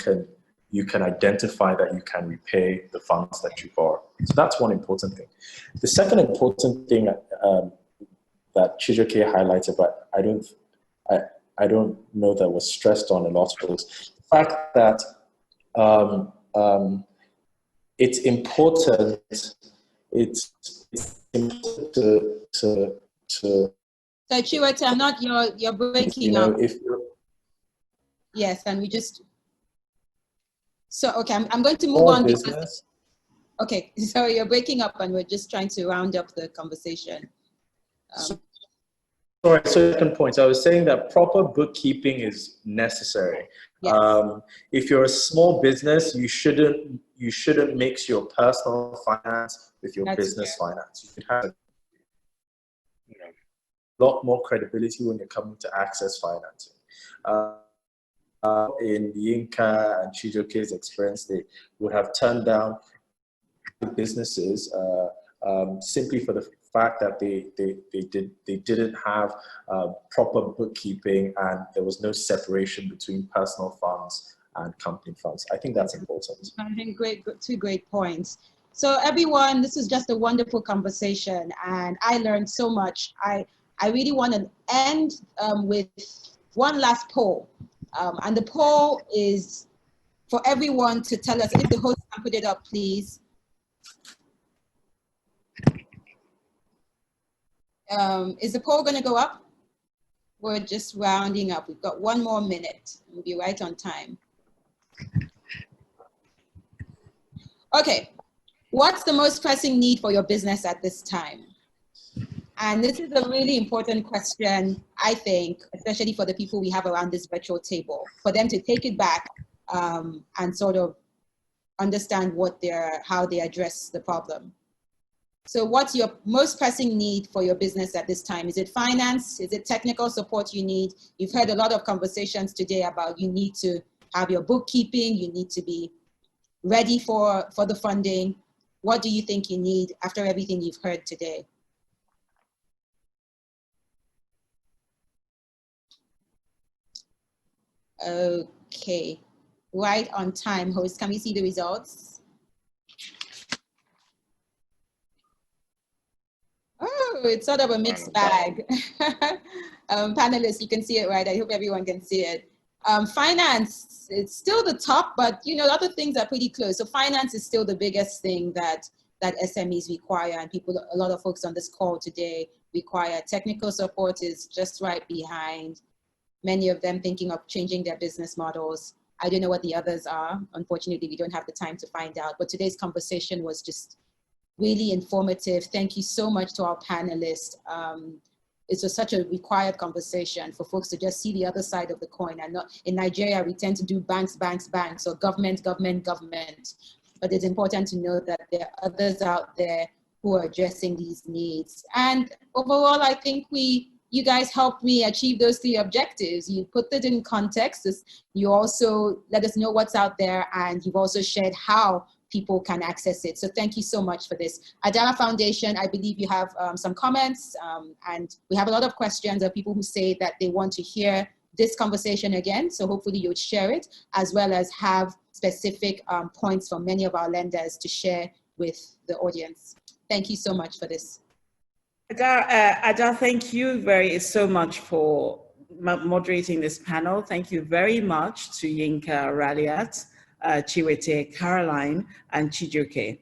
can identify that you can repay the funds that you borrow. So that's one important thing. The second important thing that Chijioke highlighted, but I don't know that was stressed on a lot, was the fact that it's important. It's important to. So Chiwete, I'm not. You're breaking up. Yes, and we just. So okay, I'm going to move on. Business. Okay, so you're breaking up, and we're just trying to round up the conversation. Sorry, second point. I was saying that proper bookkeeping is necessary. Yes. If you're a small business, you shouldn't mix your personal finance with your business finance. You can have a lot more credibility when you're coming to access financing. In Yinka and Chijioke's experience, they would have turned down businesses simply for the fact that they didn't have proper bookkeeping, and there was no separation between personal funds and company funds. I think that's important. I think two great points. So everyone, this is just a wonderful conversation, and I learned so much. I really want to end with one last poll, and the poll is for everyone to tell us, if the host can put it up, please. Is the poll going to go up? We're just rounding up. We've got 1 more minute. We'll be right on time. Okay. What's the most pressing need for your business at this time? And this is a really important question, I think, especially for the people we have around this virtual table, for them to take it back and sort of understand how they address the problem. So what's your most pressing need for your business at this time? Is it finance? Is it technical support you need? You've heard a lot of conversations today about you need to have your bookkeeping, you need to be ready for the funding. What do you think you need after everything you've heard today? Okay, right on time, host. Can we see the results? Oh, it's sort of a mixed bag. Panelists, you can see it, right? I hope everyone can see it. Finance, it's still the top, but you know, other things are pretty close. So finance is still the biggest thing that SMEs require, and a lot of folks on this call today require. Technical support is just right behind. Many of them thinking of changing their business models. I don't know what the others are. Unfortunately, we don't have the time to find out, but today's conversation was just really informative. Thank you so much to our panelists. It was such a required conversation for folks to just see the other side of the coin. And not, in Nigeria, we tend to do banks, or government. But it's important to know that there are others out there who are addressing these needs. And overall, I think you guys helped me achieve those 3 objectives. You put it in context. You also let us know what's out there, and you've also shared how people can access it. So thank you so much for this. Adara Foundation, I believe you have some comments, and we have a lot of questions of people who say that they want to hear this conversation again. So hopefully you'll share it, as well as have specific points from many of our lenders to share with the audience. Thank you so much for this. Adara, thank you so much for moderating this panel. Thank you very much to Yinka, Raliat, Chiwete, Carolyne, and Chijioke.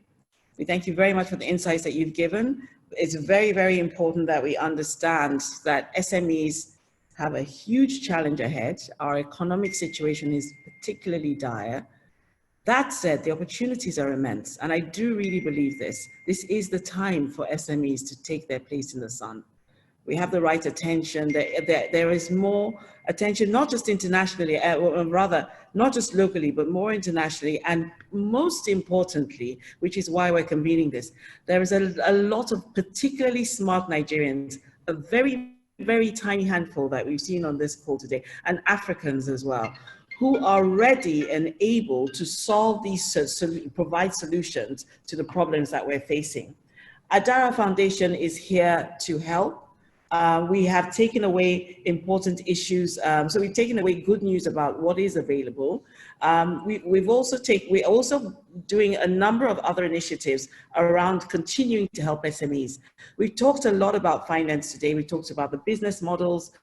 We thank you very much for the insights that you've given. It's very, very important that we understand that SMEs have a huge challenge ahead. Our economic situation is particularly dire. That said, the opportunities are immense, and I do really believe this. This is the time for SMEs to take their place in the sun. We have the right attention. There is more attention, not just internationally, or rather, not just locally, but more internationally. And most importantly, which is why we're convening this, there is a lot of particularly smart Nigerians, a very, very tiny handful that we've seen on this call today, and Africans as well, who are ready and able to solve these, provide solutions to the problems that we're facing. Adara Foundation is here to help. We have taken away important issues. So we've taken away good news about what is available. We're also doing a number of other initiatives around continuing to help SMEs. We've talked a lot about finance today. We talked about the business models,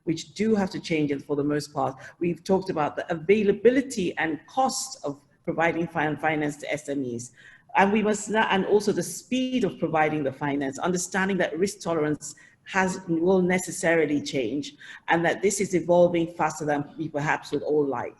which do have to change for the most part. We've talked about the availability and cost of providing finance to SMEs. And we must not, and also the speed of providing the finance, understanding that risk tolerance will necessarily change, and that this is evolving faster than we perhaps would all like.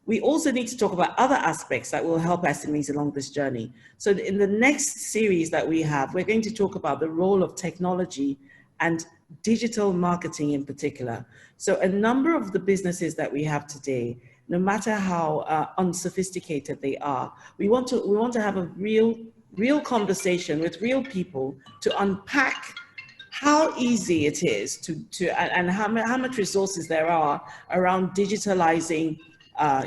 We also need to talk about other aspects that will help SMEs along this journey. So in the next series that we have, we're going to talk about the role of technology and digital marketing in particular. So a number of the businesses that we have today, no matter how unsophisticated they are, we want to have a real conversation with real people to unpack how easy it is and how much resources there are around digitalizing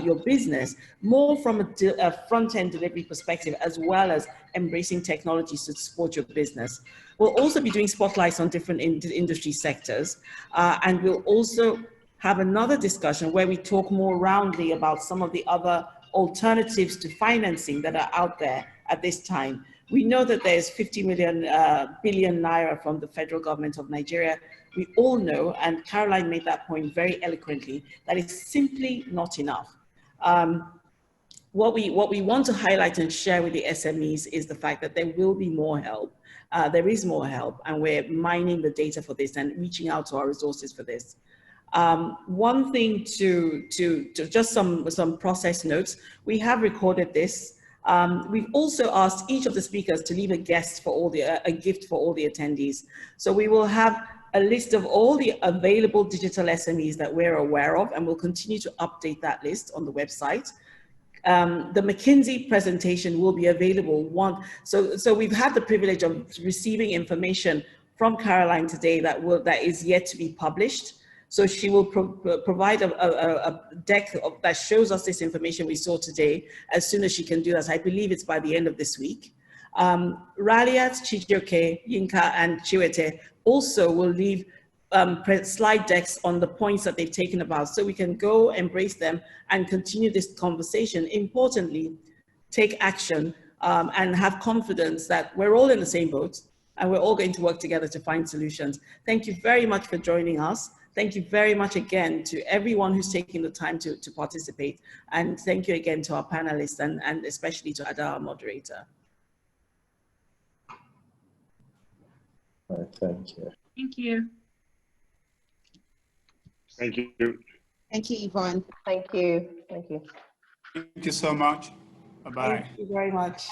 your business, more from a front-end delivery perspective, as well as embracing technologies to support your business. We'll also be doing spotlights on different industry sectors, and we'll also have another discussion where we talk more roundly about some of the other alternatives to financing that are out there at this time. We know that there's 50 billion naira from the federal government of Nigeria. We all know, and Carolyne made that point very eloquently, that it's simply not enough. What we want to highlight and share with the SMEs is the fact that there will be more help. There is more help, and we're mining the data for this and reaching out to our resources for this. One thing to just some process notes, we have recorded this. We've also asked each of the speakers to leave a gift for all the attendees. So we will have a list of all the available digital SMEs that we're aware of, and we'll continue to update that list on the website. The McKinsey presentation will be available. So we've had the privilege of receiving information from Carolyne today that is yet to be published. So she will provide a deck that shows us this information we saw today as soon as she can do that. I believe it's by the end of this week. Raliat, Chijioke, Yinka, and Chiwete also will leave slide decks on the points that they've taken about, so we can go embrace them and continue this conversation. Importantly, take action and have confidence that we're all in the same boat and we're all going to work together to find solutions. Thank you very much for joining us. Thank you very much again to everyone who's taking the time to participate. And thank you again to our panelists and especially to Adara, our moderator. Thank you. Thank you. Thank you. Thank you, Yvonne. Thank you. Thank you. Thank you so much. Bye-bye. Thank you very much.